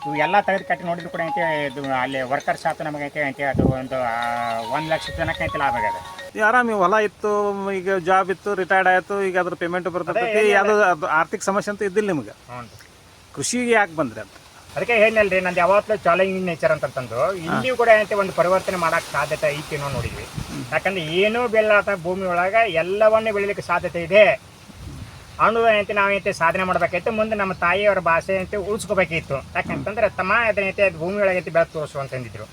ಇವು ಎಲ್ಲ ತೆಗೆದು ಕಟ್ಟಿ ನೋಡಿದ್ರು ಕೂಡ ಐತೆ ಇದು ಅಲ್ಲಿ ವರ್ಕರ್ಸ್ ಆಯ್ತು ನಮಗೆ ಐತೆ ಅದು ಒಂದು 1,00,000 ಜನಕ್ಕೆ ಐತೆ ಲಾಭ ಆಗ್ಯದ. ಆರಾಮ್ ಈ ಹೊಲ ಇತ್ತು, ಈಗ ಜಾಬ್ ಇತ್ತು, ರಿಟೈರ್ಡ್ ಆಯಿತು, ಈಗ ಅದ್ರ ಪೇಮೆಂಟ್ ಬರ್ತೈತಿ, ಯಾವುದೋ ಅದು ಆರ್ಥಿಕ ಸಮಸ್ಯೆ ಅಂತ ಇದ್ದಿಲ್ಲ ನಿಮ್ಗೆ. ಹ್ಞೂ ಕೃಷಿಗೆ ಯಾಕೆ ಬಂದ್ರಿ ಅಂತ? ಅದಕ್ಕೆ ಹೇಳಿನಲ್ರಿ, ನಂದು ಯಾವತ್ತೂ ಚಾಲೆಂಜಿಂಗ್ ನೇಚರ್ ಅಂತಂದು ಇಲ್ಲಿಯೂ ಕೂಡ ಐತೆ ಒಂದು ಪರಿವರ್ತನೆ ಮಾಡೋಕ್ಕೆ ಸಾಧ್ಯತೆ ಐತಿ ಅನ್ನೋ ನೋಡಿದ್ವಿ. ಯಾಕಂದ್ರೆ ಏನೂ ಬೆಳೆದ ಭೂಮಿ ಒಳಗೆ ಎಲ್ಲವನ್ನೂ ಬೆಳಿಲಿಕ್ಕೆ ಸಾಧ್ಯತೆ ಇದೆ ಅನ್ನೋದು ಐತೆ ನಾವೈತೆ ಸಾಧನೆ ಮಾಡ್ಬೇಕಾಯ್ತು. ಮುಂದೆ ನಮ್ಮ ತಾಯಿಯವರ ಭಾಷೆ ಐತೆ ಉಳಿಸ್ಕೋಬೇಕಿತ್ತು. ಯಾಕಂತಂದ್ರೆ ತಮ್ಮ ಅದನ್ನೈತೆ ಅದು ಭೂಮಿ ಒಳಗೈತಿ ಬೆಳೆ ತೋರಿಸು ಅಂತಂದಿದ್ರು.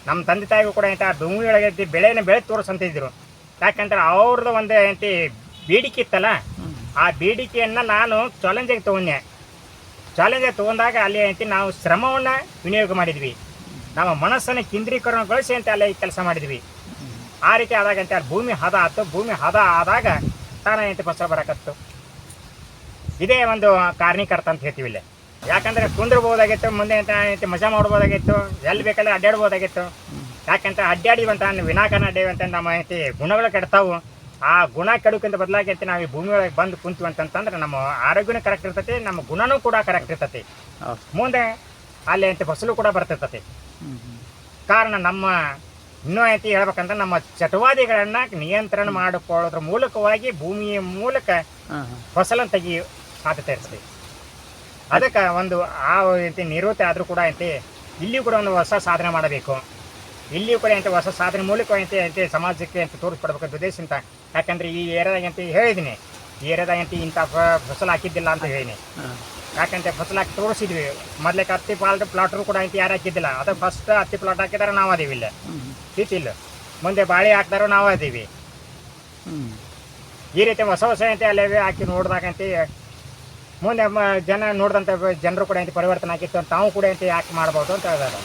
ನಮ್ಮ ತಂದೆ ತಾಯಿಗೂ ಕೂಡ ಐತೆ ಆ ಭೂಮಿ ಒಳಗೈತಿ ಬೆಳೆನ ಬೆಳೆ ತೋರಿಸು ಅಂತಿದ್ರು. ಯಾಕಂದ್ರೆ ಅವ್ರದ್ದು ಒಂದು ಐತಿ ಬೇಡಿಕೆ ಇತ್ತಲ್ಲ, ಆ ಬೇಡಿಕೆಯನ್ನು ನಾನು ಚಾಲೆಂಜಿಗೆ ತೊಗೊಂಡೆ. ಚಾಲೆಂಜಿಗೆ ತೊಗೊಂಡಾಗ ಅಲ್ಲಿ ಐತಿ ನಾವು ಶ್ರಮವನ್ನು ವಿನಿಯೋಗ ಮಾಡಿದ್ವಿ, ನಮ್ಮ ಮನಸ್ಸನ್ನು ಕೇಂದ್ರೀಕರಣಗೊಳಿಸಿ ಅಂತ ಅಲ್ಲಿ ಕೆಲಸ ಮಾಡಿದ್ವಿ. ಆ ರೀತಿ ಆದಾಗಂತೆ ಅಲ್ಲಿ ಭೂಮಿ ಹದ ಆಯ್ತು. ಭೂಮಿ ಹದ ಆದಾಗ ತಾನಂತೆ ಫಸಲು ಬರಕತ್ತು. ಇದೇ ಒಂದು ಕಾರಣೀಕರ್ತ ಅಂತ ಹೇಳ್ತೀವಿ ಇಲ್ಲಿ. ಯಾಕಂದರೆ ಕುಂದ್ರಬೋದಾಗಿತ್ತು, ಮುಂದೆ ಅಂತ ಮಜಾ ಮಾಡ್ಬೋದಾಗಿತ್ತು, ಎಲ್ಲಿ ಬೇಕಲ್ಲಿ ಅಡ್ಡಾಡ್ಬೋದಾಗಿತ್ತು. ಯಾಕಂತ ಅಡ್ಡಾಡಿವಂತ ವಿನಾಕಾರಣ ಅಡ್ಡಾಡಿವಂತ ನಮ್ಮ ಐತಿ ಗುಣಗಳು ಕೆಡ್ತಾವು. ಆ ಗುಣ ಕೆಡೋಕ್ಕಿಂತ ಬದಲಾಗಿ ಅಂತ ನಾವು ಈ ಭೂಮಿ ಒಳಗೆ ಬಂದು ಕುಂತೀವಿ ಅಂತಂತಂದ್ರೆ ನಮ್ಮ ಆರೋಗ್ಯನೂ ಕರೆಕ್ಟ್ ಇರ್ತೈತಿ, ನಮ್ಮ ಗುಣನೂ ಕೂಡ ಕರೆಕ್ಟ್ ಇರ್ತೈತಿ. ಮುಂದೆ ಅಲ್ಲಿ ಅಂತ ಫಸಲು ಕೂಡ ಬರ್ತಿರ್ತೈತಿ. ಕಾರಣ ನಮ್ಮ ಇನ್ನೂ ಐತಿ ಹೇಳ್ಬೇಕಂದ್ರೆ ನಮ್ಮ ಚಟುವಟಿಕೆಗಳನ್ನು ನಿಯಂತ್ರಣ ಮಾಡಿಕೊಳ್ಳೋದ್ರ ಮೂಲಕವಾಗಿ ಭೂಮಿಯ ಮೂಲಕ ಫಸಲನ್ನು ತೆಗಿಯೋ ಸಾಧ್ಯತೆ ಇರ್ತದೆ. ಅದಕ್ಕೆ ಒಂದು ಆ ರೀತಿ ನಿವೃತ್ತಿ ಆದರೂ ಕೂಡ ಐತಿ ಇಲ್ಲಿಯೂ ಕೂಡ ಒಂದು ಹೊಸ ಸಾಧನೆ ಮಾಡಬೇಕು. ಇಲ್ಲಿಯೂ ಕೂಡ ಅಂತ ಹೊಸ ಸಾಧನೆ ಮೂಲಕ ಐತಿ ಸಮಾಜಕ್ಕೆ ಅಂತ ತೋರಿಸ್ಕೊಡ್ಬೇಕಂತ ಉದ್ದೇಶಿಂತ. ಯಾಕಂದರೆ ಈ ಏರಿಯಾದಾಗ ಅಂತ ಹೇಳಿದ್ದೀನಿ, ಈ ಏರಿಯಾದಾಗ ಅಂತ ಇಂಥ ಫಸಲು ಹಾಕಿದ್ದಿಲ್ಲ ಅಂತ ಹೇಳಿನಿ. ಯಾಕಂತ ಫಸಲು ಹಾಕಿ ತೋರಿಸಿದ್ವಿ. ಮೊದಲಕ್ಕೆ ಹತ್ತಿ ಪ್ಲಾಟ್ರು ಕೂಡ ಐತಿ ಯಾರು ಹಾಕಿದ್ದಿಲ್ಲ. ಅದು ಫಸ್ಟ್ ಹತ್ತಿ ಪ್ಲಾಟ್ ಹಾಕಿದಾರೆ ನಾವು ಅದೀವಿ ಇಲ್ಲ ಇಲ್ಲ. ಮುಂದೆ ಬಾಳೆ ಹಾಕಿದಾರು ನಾವು ಅದೀವಿ. ಈ ರೀತಿ ಹೊಸ ಹೊಸ ಐತಿ ಅಲ್ಲೇ ಹಾಕಿ ನೋಡಿದಾಗಂತ ಮುಂದೆ ಜನ ನೋಡಿದಂಥ ಜನರು ಕೂಡ ಐತಿ ಪರಿವರ್ತನೆ ಆಗಿತ್ತು ಅಂತ ತಾವು ಕೂಡ ಐತಿ ಯಾಕೆ ಮಾಡ್ಬೋದು ಅಂತ ಹೇಳಿದಾರೆ.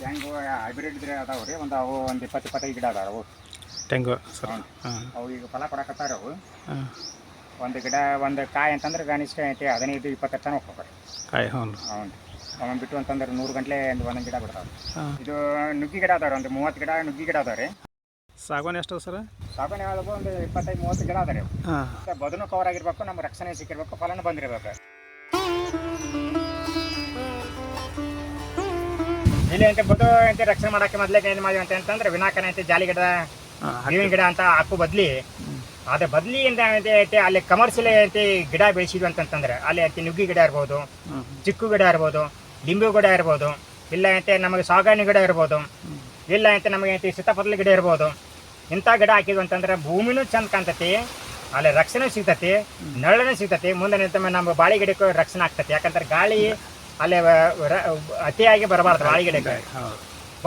ಹೆಂಗು ಹೈಬ್ರಿಡ್ ಇದ್ರೆ ಅದಾವ ರೀ, ಒಂದು ಅವು ಒಂದು 20-25 ಗಿಡ ಅದಾವ ಅವು ತೆಂಗು ಸರ್. ಅವು ಈಗ ಫಲ ಕೊಡಕತ್ತಾರ. ಅವು ಒಂದು ಗಿಡ ಒಂದು ಕಾಯಿ ಅಂತಂದ್ರೆ ಕನಿಷ್ಠ ಐತಿ 15-20 ತನಕ ಹೋಗ್ತಾರೆ ಕಾಯಿ. ಹ್ಞೂ ಹೌದು. ಅವನ್ ಬಿಟ್ಟು ಅಂತಂದ್ರೆ 100 ಗಂಟಲೆ ಒಂದೊಂದು ಗಿಡ ಬಿಡ್ತಾವೆ. ಇದು ನುಗ್ಗಿ ಗಿಡ ಅದಾವ, ಒಂದು 30 ಗಿಡ ನುಗ್ಗಿ ಗಿಡ ಅದಾವ ರೀ. ಸಾಗವಾನಿ ಎಷ್ಟು ಸರ್? ಸಾಗವಾನಿ ಯಾವ್ದು ಒಂದು 25-30 ಗಿಡ ಅದಾವೆ. ಬದುನು ಕವರ್ ಆಗಿರ್ಬೇಕು, ನಮ್ಮ ರಕ್ಷಣೆ ಸಿಕ್ಕಿರ್ಬೇಕು, ಫಲನೂ ಬಂದಿರ್ಬೇಕು. ಇಲ್ಲಿ ಅಂತ ಬದು ಅಂತ ರಕ್ಷಣೆ ಮಾಡೋಕ್ಕೆ ಮೊದಲೇ ಏನು ಮಾಡಿವಿ ಅಂತಂದ್ರೆ ವಿನಾಕಾರಣ ಐತಿ ಜಾಲಿ ಗಿಡ, ಬೇವಿನ ಗಿಡ ಅಂತ ಹಾಕೋ ಬದ್ಲಿ ಅದ್ರ ಬದ್ಲಿಯಿಂದ ಐತಿ ಅಲ್ಲಿ ಕಮರ್ಷಿಯಲ್ ಐತಿ ಗಿಡ ಬೆಳೆಸಿದ್ವಿ ಅಂತಂತಂದ್ರೆ ಅಲ್ಲಿ ಐತಿ ನುಗ್ಗಿ ಗಿಡ ಇರ್ಬೋದು, ಚಿಕ್ಕು ಗಿಡ ಇರ್ಬೋದು, ಲಿಂಬು ಗಿಡ ಇರ್ಬೋದು, ಇಲ್ಲ ಐತೆ ನಮಗೆ ಸಾಗಾಣಿ ಗಿಡ ಇರ್ಬೋದು, ಇಲ್ಲ ಐತೆ ನಮಗೆ ಐತಿ ಸೀತಾಫಲ ಗಿಡ ಇರ್ಬೋದು. ಇಂಥ ಗಿಡ ಹಾಕಿದ್ವಿ ಅಂತಂದ್ರೆ ಭೂಮಿನೂ ಚಂದ ಕಾಣ್ತತಿ, ಅಲ್ಲಿ ರಕ್ಷಣೆ ಸಿಗ್ತತಿ, ನೆರಳನೂ ಸಿಗ್ತತಿ. ಮುಂದೆ ನಿಂತ ನಮ್ಮ ಬಾಳೆ ಗಿಡಕ್ಕೂ ರಕ್ಷಣೆ ಆಗ್ತತಿ. ಯಾಕಂದ್ರೆ ಗಾಳಿ ಅಲ್ಲಿ ಅತಿಯಾಗಿ ಬರಬಾರ್ದು ಬಾಳೆ ಗಿಡಕ್ಕೆ.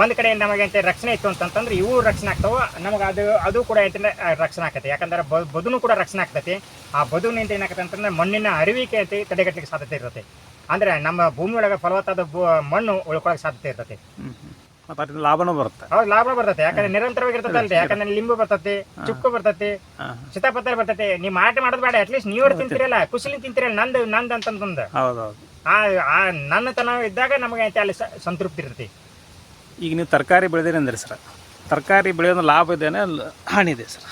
ಒಂದು ಕಡೆ ನಮಗೆ ಅಂತ ರಕ್ಷಣೆ ಇತ್ತು ಅಂತಂದ್ರೆ ಇವು ರಕ್ಷಣೆ ಆಗ್ತಾವೆ, ನಮಗೆ ಅದು ಕೂಡ ಐತಂದ್ರೆ ರಕ್ಷಣೆ ಆಗ್ತೈತಿ. ಯಾಕಂದ್ರೆ ಬದುನು ಕೂಡ ರಕ್ಷಣೆ ಆಗ್ತೈತಿ. ಆ ಬದುನಿಂದ ಏನಾಗ್ತದೆ ಅಂತಂದ್ರೆ ಮಣ್ಣಿನ ಅರಿವಿಕೆ ಐತಿ ತಡೆಗಟ್ಟಲಿಕ್ಕೆ ಸಾಧ್ಯತೆ ಇರ್ತೈತಿ. ಅಂದ್ರೆ ನಮ್ಮ ಭೂಮಿ ಒಳಗೆ ಫಲವತ್ತಾದ ಮಣ್ಣು ಉಳ್ಕೊಳ್ಳೋಕೆ ಸಾಧ್ಯತೆ ಇರ್ತೈತಿ. ಲಾಭನೂ ಬರುತ್ತೆ. ಹೌದು, ಲಾಭ ಬರ್ತೈತಿ. ಯಾಕಂದ್ರೆ ನಿರಂತರವಾಗಿ ಇರ್ತೈತಲ್ರಿ. ಯಾಕಂದ್ರೆ ಲಿಂಬು ಬರ್ತೈತಿ, ಚುಕ್ಕು ಬರ್ತೈತಿ, ಸೀತಾಫಲ ಬರ್ತೈತಿ. ನೀವು ಮಾರಾಟ ಮಾಡೋದು ಬೇಡ, ಅಟ್ಲೀಸ್ಟ್ ನೀವು ತಿಂತಿರಲ್ಲ, ಖುಷಿಲಿ ತಿಂತಿರಲ್ಲ. ನಂದು ಅಂತಂದು ಆ ನನ್ನತನ ಇದ್ದಾಗ ನಮಗೆ ಐತೆ ಅಲ್ಲಿ ಸಂತೃಪ್ತಿ ಇರ್ತೈತಿ. ಈಗ ನೀವು ತರಕಾರಿ ಬೆಳೆದಿರಿ ಅಂದ್ರೆ ಸರ್, ತರಕಾರಿ ಬೆಳೆಯೋದು ಲಾಭ ಇದೆ ಹಾನಿ ಇದೆ ಸರ್?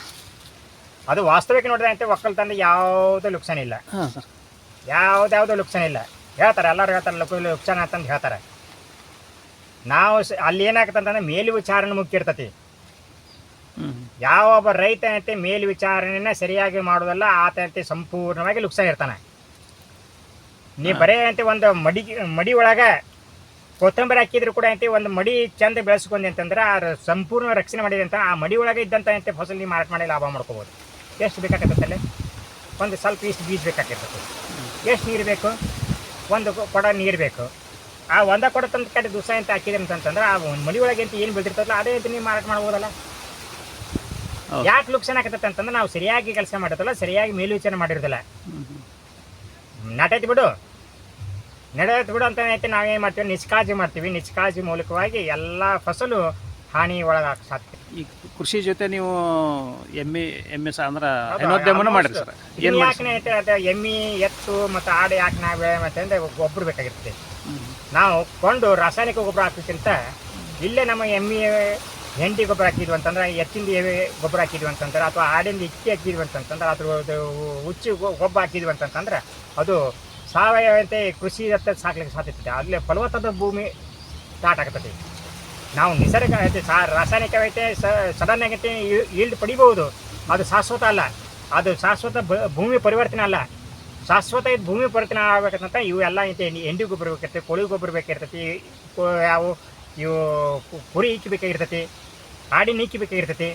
ಅದು ವಾಸ್ತವಿಕ ನೋಡಿದ್ರೆ ಐತೆ ಒಕ್ಕಲ್ತನ ಯಾವುದೂ ಲುಕ್ಸಾನ ಇಲ್ಲ. ಯಾವುದ್ಯಾವುದೋ ಲುಕ್ಸಾನ ಇಲ್ಲ. ಹೇಳ್ತಾರೆ, ಎಲ್ಲರೂ ಹೇಳ್ತಾರೆ ಲುಕ್ಸಾನ ಅಂತಂದು ಹೇಳ್ತಾರೆ. ನಾವು ಅಲ್ಲಿ ಏನಾಗ್ತಂತಂದ್ರೆ ಮೇಲ್ವಿಚಾರಣೆ ಮುಖ್ಯ ಇರ್ತತಿ. ಯಾವ ಒಬ್ಬ ರೈತ ಐತೆ ಮೇಲ್ವಿಚಾರಣೆನ ಸರಿಯಾಗಿ ಮಾಡೋದಲ್ಲ, ಆತ ಐತೆ ಸಂಪೂರ್ಣವಾಗಿ ಲುಕ್ಸಾನ ಇರ್ತಾನೆ. ನೀ ಬರೇ ಐತಿ ಒಂದು ಮಡಿ ಒಳಗೆ ಕೊತ್ತಂಬರಿ ಹಾಕಿದ್ರು ಕೂಡ ಐತಿ ಒಂದು ಮಡಿ ಚಂದ ಬೆಳೆಸ್ಕೊಂಡಿ ಅಂತಂದ್ರೆ ಆ ಸಂಪೂರ್ಣ ರಕ್ಷಣೆ ಮಾಡಿದೆ ಅಂತ ಆ ಮಡಿ ಒಳಗೆ ಇದ್ದಂಥ ಐತೆ ಫಸಲು ನೀವು ಮಾರಾಟ ಮಾಡಿ ಲಾಭ ಮಾಡ್ಕೋಬೋದು. ಎಷ್ಟು ಬೇಕಾಗಿರ್ತೈತಲ್ಲಿ ಒಂದು ಸ್ವಲ್ಪ ಇಷ್ಟು ಬೀಜ ಬೇಕಾಗಿರ್ತೈತಿ. ಎಷ್ಟು ನೀರು ಬೇಕು? ಒಂದು ಕೊಡ ನೀರು ಬೇಕು. ಆ ಒಂದ ಕೊಡ ತಂದು ಕಡೆ ದಿವಸ ಅಂತ ಹಾಕಿದ್ರೆ ಅಂತಂದ್ರೆ ಆ ಒಂದು ಮಡಿ ಒಳಗೆ ಅಂತ ಏನು ಬೆಳೆದಿರ್ತಲ್ಲ ಅದೇ ಅಂತ ನೀವು ಮಾರಾಟ ಮಾಡ್ಬೋದಲ್ಲ. ಯಾಕೆ ಲುಕ್ಸಾನ ಆಗತ್ತೆ ಅಂತಂದ್ರೆ ನಾವು ಸರಿಯಾಗಿ ಕೆಲಸ ಮಾಡಿರ್ತಲ್ಲ, ಸರಿಯಾಗಿ ಮೇಲ್ವಿಚಾರಣೆ ಮಾಡಿರೋದಿಲ್ಲ. ನಡೆಯತ್ತೆ ಬಿಡು ಅಂತ ಐತೆ ನಾವೇನು ಮಾಡ್ತೀವಿ, ನಿಷ್ಕಾಳಜಿ ಮಾಡ್ತೀವಿ. ನಿಷ್ಕಾಳಜಿ ಮೂಲಕವಾಗಿ ಎಲ್ಲ ಫಸಲು ಹಾನಿ ಒಳಗಾಗ ಸಾಧ್ಯ. ಈ ಕೃಷಿ ಜೊತೆ ನೀವು ಎಮ್ಮೆ ಅಂದ್ರೆ ಹೈನೋದ್ಯಮನ ಮಾಡಿರಿ ಸರ್? ಯಾಕೆ ಐತೆ ಅದು ಎಮ್ಮೆ, ಎತ್ತು ಮತ್ತು ಆಡು ಯಾಕೆ ನಾವು ಮತ್ತೆ ಅಂದರೆ ಗೊಬ್ಬರ ಬೇಕಾಗಿರ್ತದೆ. ನಾವು ಕೊಂಡು ರಾಸಾಯನಿಕ ಗೊಬ್ಬರ ಹಾಕೋಕ್ಕಿಂತ ಇಲ್ಲೇ ನಮ್ಮ ಎಮ್ಮೆ ಹೆಂಡಿ ಗೊಬ್ಬರ ಹಾಕಿದ್ವಿ ಅಂತಂದ್ರೆ ಎತ್ತಿಂದ ಗೊಬ್ಬರ ಹಾಕಿದ್ವಿ ಅಂತಂದ್ರೆ ಅಥವಾ ಆಡಿಂದ ಇಕ್ಕಿ ಹಾಕಿದ್ವಿ ಅಂತಂತಂದ್ರೆ ಅದ್ರ ಹುಚ್ಚು ಗೊಬ್ಬರ ಹಾಕಿದ್ವಿ ಅಂತಂತಂದ್ರೆ ಅದು ಸಾವಯವತೆ ಕೃಷಿ ಹತ್ತ ಸಾಕ್ಲಿಕ್ಕೆ ಸಾಧ್ಯತೆ ಅಲ್ಲೇ ಫಲವತ್ತಾದ ಭೂಮಿ ಸ್ಟಾರ್ಟ್ ಆಗ್ತದೆ. ನಾವು ನಿಸರ್ಗ ಐತೆ ರಾಸಾಯನಿಕವೈತೆ ಸಡನ್ ಆಗೈತೆ ಈಲ್ಡ್ ಪಡಿಬಹುದು, ಅದು ಶಾಶ್ವತ ಅಲ್ಲ. ಅದು ಶಾಶ್ವತ ಭೂಮಿ ಪರಿವರ್ತನೆ ಅಲ್ಲ. ಶಾಶ್ವತ ಇದು ಭೂಮಿ ಪರಿವರ್ತನೆ ಆಗ್ಬೇಕಂತ ಇವೆಲ್ಲ ಐತೆ ಎಂಡಿ ಗೊಬ್ಬರ ಬೇಕಿರ್ತೈತಿ, ಕೋಳಿ ಗೊಬ್ಬರ ಬೇಕಿರ್ತೈತಿ, ಯಾವ ಇವು ಕುರಿ ಈಕಿ ಬೇಕಾಗಿರ್ತೈತಿ, ಆಡಿನ ಈಕಿ ಬೇಕಾಗಿರ್ತೈತಿ.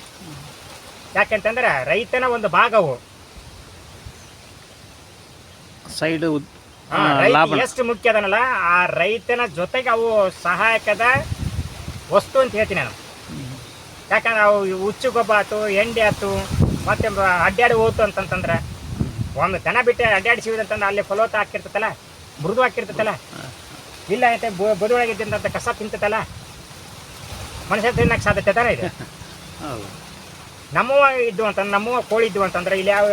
ಯಾಕೆಂತಂದ್ರೆ ರೈತನ ಒಂದು ಭಾಗವು ಸೈಡ್ ಎಷ್ಟು ಮುಖ್ಯ ಅದನ್ನಲ್ಲ, ಆ ರೈತನ ಜೊತೆಗೆ ಅವು ಸಹಾಯಕದ ವಸ್ತು ಅಂತ ಹೇಳ್ತೀನಿ ನಾನು. ಯಾಕಂದ್ರೆ ಅವು ಹುಚ್ಚು ಗೊಬ್ಬರ ಆಯ್ತು, ಎಂಡಿ ಆಯ್ತು, ಮತ್ತೆ ಅಡ್ಡಾಡಿ ಹೋಯ್ತು ಅಂತಂತಂದ್ರೆ ಒಂದು ದನ ಬಿಟ್ಟು ಅಡ್ಡಾಡಿಸಿದಂತಂದ್ರೆ ಅಲ್ಲಿ ಫಲವತ್ತ ಹಾಕಿರ್ತೈತಲ್ಲ, ಮೃದು ಹಾಕಿರ್ತೈತಲ್ಲ, ಇಲ್ಲ ಐತೆ ಬದುವಳಗಿದ್ದಂತ ಕಸ ತಿಂತೈತಲ್ಲ, ಮನುಷ್ಯ ತಿನ್ನಕ್ಕೆ ಸಾಧ್ಯತೆ ತಾನೇ ಇದೆ. ನಮ್ಮವ ಇದ್ದು ಅಂತಂದ್ರೆ ನಮ್ಮವ ಕೋಳಿ ಇದ್ವು ಅಂತಂದ್ರೆ ಇಲ್ಲಿ ಯಾವ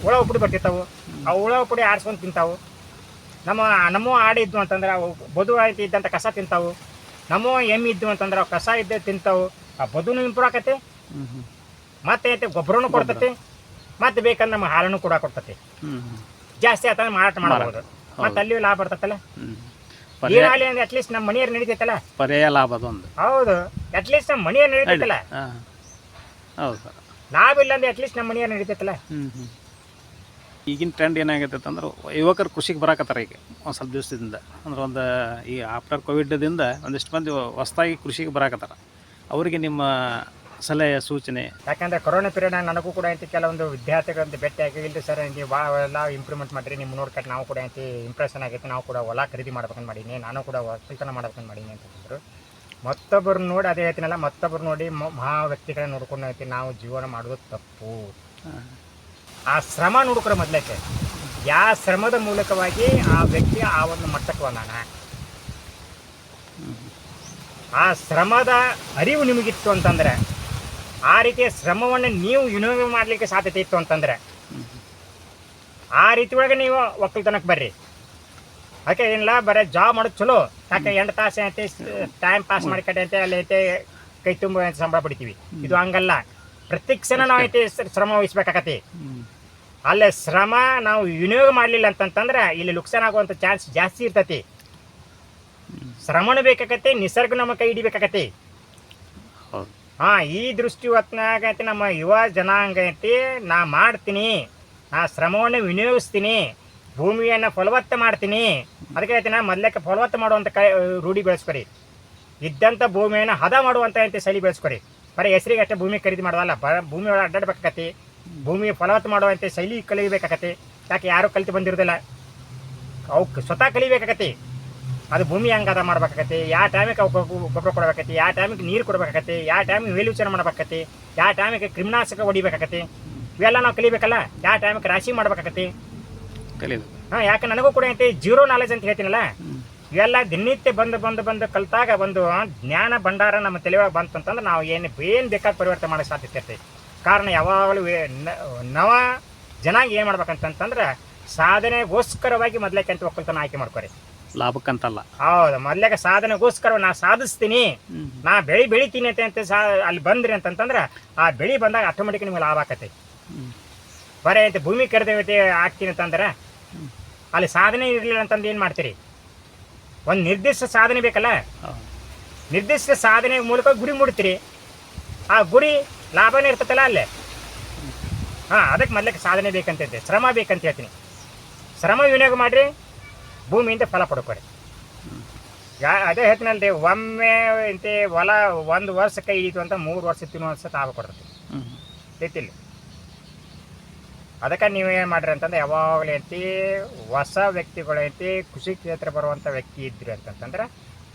ಹುಳ ಉಪ್ಪುಡಿ ಬರ್ತಿರ್ತಾವು, ಆ ಹುಳ ಉಪ್ಪುಡಿ ಆಡ್ಸ್ಕೊಂಡು ತಿಂತಾವು. ನಮ್ಮವ ಆಡು ಇದ್ವು ಅಂತಂದ್ರೆ ಅವು ಬದು ಇದ್ದಂಥ ಕಸ ತಿಂತಾವು. ನಮ್ಮವ ಎಮ್ಮೆ ಇದ್ವು ಅಂತಂದ್ರೆ ಅವು ಕಸ ಇದ್ದೇ ತಿಂತಾವು. ಆ ಬದುನು ಇಂಪ್ರೂವ್ ಆಕತಿ, ಮತ್ತೆ ಐತೆ ಗೊಬ್ಬರನು ಕೊಡ್ತತಿ, ಮತ್ತೆ ಬೇಕಂದ್ರೆ ನಮ್ಮ ಹಾಲನ್ನು ಕೂಡ ಕೊಡ್ತತಿ. ಜಾಸ್ತಿ ಆತಂದ್ರೆ ಮಾರಾಟ ಮಾಡಬಹುದು, ಮತ್ತೆ ಅಲ್ಲಿಯೂ ಲಾಭ ಬರ್ತೈತಲ್ಲ. ಏನಾಗಲಿ ಅಂದ್ರೆ ಅಟ್ಲೀಸ್ಟ್ ನಮ್ಮ ಮನೆಯವ್ರು ನಡೀತೈತಲ್ಲ, ಪರ್ಯಾಯ ಲಾಭ ಅದೊಂದು. ಹೌದು, ಅಟ್ಲೀಸ್ಟ್ ನಮ್ಮ ಮನೆಯವ್ರು ನಡೀತೈತಲ್ಲ. ಹೌದು, ಲಾಭ ಇಲ್ಲ ಅಂದ್ರೆ ಅಟ್ಲೀಸ್ಟ್ ನಮ್ಮ ಮನೆಯವ್ರು ನಡೀತೈತಲ್ಲ. ಈಗಿನ ಟ್ರೆಂಡ್ ಏನಾಗೈತೆ ಅಂದ್ರೆ ಯುವಕರು ಕೃಷಿಗೆ ಬರಾಕತ್ತಾರ ಈಗ ಒಂದು ಸ್ವಲ್ಪ ದಿವಸದಿಂದ. ಅಂದ್ರೆ ಒಂದು ಈ ಆಫ್ಟರ್ ಕೋವಿಡ್ದಿಂದ ಒಂದಿಷ್ಟು ಮಂದಿ ಹೊಸದಾಗಿ ಕೃಷಿಗೆ ಬರಾಕತ್ತಾರ. ಅವರಿಗೆ ನಿಮ್ಮ ಸಲಹೆ ಸೂಚನೆ? ಯಾಕಂದ್ರೆ ಕೊರೋನಾ ಪೀರಿಯಡ್ ನನಗೂ ಕೂಡ ಐತಿ ಕೆಲವೊಂದು ವಿದ್ಯಾರ್ಥಿಗಳಂತ ಭೇಟಿ ಆಗಿ ಇಲ್ಲದೆ ಸರ್ ನೀವು ಭಾಳ ಎಲ್ಲ ಇಂಪ್ರೂವ್ಮೆಂಟ್ ಮಾಡಿರಿ, ನಿಮ್ಮ ನೋಡ್ಕಟ್ಟು ನಾವು ಕೂಡ ಐತಿ ಇಂಪ್ರೆಷನ್ ಆಗೈತಿ, ನಾವು ಕೂಡ ಹೊಲ ಖರೀದಿ ಮಾಡ್ಬೇಕಂತ ಮಾಡೀನಿ, ನಾನು ಕೂಡ ಒಕ್ಕಲ್ತನ ಮಾಡ್ಬೇಕಂತ ಮಾಡೀನಿ ಅಂತಂದರು. ಮತ್ತೊಬ್ಬರು ನೋಡಿ ಅದೇ ಹೇಳ್ತೀನಲ್ಲ, ಮತ್ತೊಬ್ಬರು ನೋಡಿ ಮಹಾ ವ್ಯಕ್ತಿಗಳನ್ನ ನೋಡ್ಕೊಂಡು ಐತಿ ನಾವು ಜೀವನ ಮಾಡೋದು ತಪ್ಪು. ಆ ಶ್ರಮ ನೋಡ್ಕೊರೋ ಮೊದಲಕ್ಕೆ, ಯಾವ ಶ್ರಮದ ಮೂಲಕವಾಗಿ ಆ ವ್ಯಕ್ತಿ ಆ ಒಂದು ಮಟ್ಟಕ್ಕೆ ಬಂದಾನ, ಆ ಶ್ರಮದ ಅರಿವು ನಿಮಗಿತ್ತು ಅಂತಂದ್ರೆ, ಆ ರೀತಿಯ ಶ್ರಮವನ್ನು ನೀವು ವಿನಿಯೋಗ ಮಾಡಲಿಕ್ಕೆ ಸಾಧ್ಯತೆ ಇತ್ತು ಅಂತಂದ್ರೆ ಆ ರೀತಿ ಒಳಗೆ ನೀವು ಒಕ್ಕಲ್ತನಕ್ಕೆ ಬರ್ರಿ. ಅದಕ್ಕೆ ಏನಿಲ್ಲ ಬರೀ ಜಾಬ್ ಮಾಡೋದು ಚಲೋ, ಯಾಕೆ 8 ತಾಸು ಐತಿ ಟೈಮ್ ಪಾಸ್ ಮಾಡಿಕಟ್ಟೆ ಅಂತ ಅಲ್ಲಿ ಐತೆ ಕೈ ತುಂಬ ಸಂಬಳ ಪಡಿತೀವಿ. ಇದು ಹಂಗಲ್ಲ, ಪ್ರತಿ ಕ್ಷಣ ನಾವು ಐತಿ ಶ್ರಮ ವಹಿಸ್ಬೇಕಾಗತ್ತೆ. ಅಲ್ಲೇ ಶ್ರಮ ನಾವು ವಿನಿಯೋಗ ಮಾಡಲಿಲ್ಲ ಅಂತಂತಂದ್ರೆ ಇಲ್ಲಿ ನುಕ್ಸಾನ್ ಆಗುವಂಥ ಚಾನ್ಸ್ ಜಾಸ್ತಿ ಇರ್ತೈತಿ. ಶ್ರಮನೂ ಬೇಕಾಗತ್ತೆ, ನಿಸರ್ಗ ನಮ್ಮ ಕೈ ಹಿಡಿಬೇಕಾಗತ್ತೆ. ಈ ದೃಷ್ಟಿ ಹೊತ್ನಾಗ ಐತಿ ನಮ್ಮ ಯುವ ಜನಾಂಗ ಐತಿ, ನಾ ಮಾಡ್ತೀನಿ, ನಾ ಶ್ರಮವನ್ನು ವಿನಿಯೋಗಿಸ್ತೀನಿ, ಭೂಮಿಯನ್ನು ಫಲವತ್ತ ಮಾಡ್ತೀನಿ. ಅದಕ್ಕೆ ಐತಿ ನಾ ಮೊದಲಕ್ಕೆ ಫಲವತ್ತ ಮಾಡುವಂಥ ರೂಢಿ ಬೆಳೆಸ್ಕೊರಿ. ಇದ್ದಂಥ ಭೂಮಿಯನ್ನು ಹದ ಮಾಡುವಂಥ ಐತಿ ಶೈಲಿ ಬೆಳೆಸ್ಕೊರಿ. ಬರೀ ಹೆಸರಿಗೆ ಅಷ್ಟೇ ಭೂಮಿ ಖರೀದಿ ಮಾಡೋದಲ್ಲ, ಭೂಮಿ ಒಳಗೆ ಅಡ್ಡಾಡ್ಬೇಕಾಗತ್ತೆ, ಭೂಮಿ ಫಲವತ್ತ ಮಾಡುವಂಥ ಶೈಲಿ ಕಲಿಬೇಕಾಗತ್ತೆ. ಯಾಕೆ ಯಾರೂ ಕಲಿತು ಬಂದಿರೋದಿಲ್ಲ, ಅವಕ್ಕೆ ಸ್ವತಃ ಕಲಿಬೇಕಾಗತ್ತೆ. ಅದು ಭೂಮಿ ಹೆಂಗೆ ಅದ ಮಾಡ್ಬೇಕಾಗತ್ತೆ, ಯಾವ ಟೈಮಿಗೆ ಅವಕ್ಕೆ ಗೊಬ್ಬರ ಕೊಡಬೇಕತಿ, ಯಾವ ಟೈಮಿಗೆ ನೀರು ಕೊಡಬೇಕಾಗತ್ತೆ, ಯಾವ ಟೈಮಿಗೆ ಮೇಲ್ವಿಚಾರಣೆ ಮಾಡ್ಬೇಕಾಗತ್ತೆ, ಯಾವ ಟೈಮಿಗೆ ಕ್ರಿಮಿನಾಶಕ ಹೊಡಿಬೇಕಾಗತ್ತೆ, ಇವೆಲ್ಲ ನಾವು ಕಲಿಬೇಕಲ್ಲ. ಯಾವ ಟೈಮಿಗೆ ರಾಶಿ ಮಾಡ್ಬೇಕಾಗತ್ತೆ ಕಲಿಬೇಕು. ಯಾಕೆ ನನಗೂ ಕೂಡ ಐತಿ ಜೀರೋ ನಾಲೆಜ್ ಅಂತ ಹೇಳ್ತೀನಲ್ಲ, ಇವೆಲ್ಲ ದಿನನಿತ್ಯ ಬಂದು ಕಲ್ತಾಗ ಒಂದು ಜ್ಞಾನ ಭಂಡಾರ ನಮ್ಮ ತಲೆಯೊಳಗೆ ಬಂತಂತಂದ್ರೆ ನಾವು ಏನು ಬೇಕಾದ ಪರಿವರ್ತನೆ ಮಾಡೋ ಸಾಧ್ಯತೆ ಇರ್ತೈತಿ. ಕಾರಣ ಯಾವಾಗಲೂ ನವ ಜನಾಂಗ ಏನು ಮಾಡ್ಬೇಕಂತಂದ್ರೆ ಸಾಧನೆಗೋಸ್ಕರವಾಗಿ ಮೊದಲಕ್ಕೆ ಅಂತ ಒಕ್ಕಲ್ತನ ಆಯ್ಕೆ ಮಾಡ್ಕೊರಿ, ಲಾಭಕ್ಕಂತಲ್ಲ. ಹೌದು, ಮೊದಲಾಗ ಸಾಧನೆಗೋಸ್ಕರ ನಾ ಸಾಧಿಸ್ತೀನಿ, ನಾ ಬೆಳಿತೀನಿ ಅಂತ ಅಲ್ಲಿ ಬಂದ್ರಿ ಅಂತಂತಂದ್ರೆ ಆ ಬೆಳೆ ಬಂದಾಗ ಆಟೋಮೆಟಿಕ್ ನಿಮ್ಗೆ ಲಾಭ ಆಕತಿ. ಬರೀ ಐತೆ ಭೂಮಿ ಕರೆದೈತೆ ಆಗ್ತೀನಿ ಅಂತಂದ್ರೆ ಅಲ್ಲಿ ಸಾಧನೆ ಇರಲಿಲ್ಲ ಅಂತಂದು ಏನು ಮಾಡ್ತೀರಿ? ಒಂದು ನಿರ್ದಿಷ್ಟ ಸಾಧನೆ ಬೇಕಲ್ಲ, ನಿರ್ದಿಷ್ಟ ಸಾಧನೆ ಮೂಲಕ ಗುರಿ ಮುಡ್ತೀರಿ. ಆ ಗುರಿ ಲಾಭನೇ ಇರ್ತೈತಲ್ಲ ಅಲ್ಲೇ. ಅದಕ್ಕೆ ಮೊದಲಕ್ಕೆ ಸಾಧನೆ ಬೇಕಂತ ಶ್ರಮ ಬೇಕಂತ ಹೇಳ್ತೀನಿ. ಶ್ರಮ ವಿನಿಯೋಗ ಮಾಡಿರಿ, ಭೂಮಿಯಿಂದ ಫಲ ಪಡ್ಕೊರಿ. ಅದೇ ಹೇಳ್ತೀನಲ್ರಿ, ಒಮ್ಮೆ ಇಂತೆ ಹೊಲ 1 ವರ್ಷ ಕೈ ಹಿಡಿತು ಅಂತ 3 ವರ್ಷ ತಿನ್ನೋ ವರ್ಷ ಲಾಭ ಕೊಡ್ತೈತಿ ಗೊತ್ತಿಲ್ಲ. ಅದಕ್ಕೆ ನೀವೇನು ಮಾಡ್ರಿ ಅಂತಂದ್ರೆ ಯಾವಾಗಲೂ ಐತಿ ಹೊಸ ವ್ಯಕ್ತಿಗಳು ಐತಿ ಕೃಷಿ ಕ್ಷೇತ್ರ ಬರುವಂಥ ವ್ಯಕ್ತಿ ಇದ್ರಿ ಅಂತಂತಂದ್ರೆ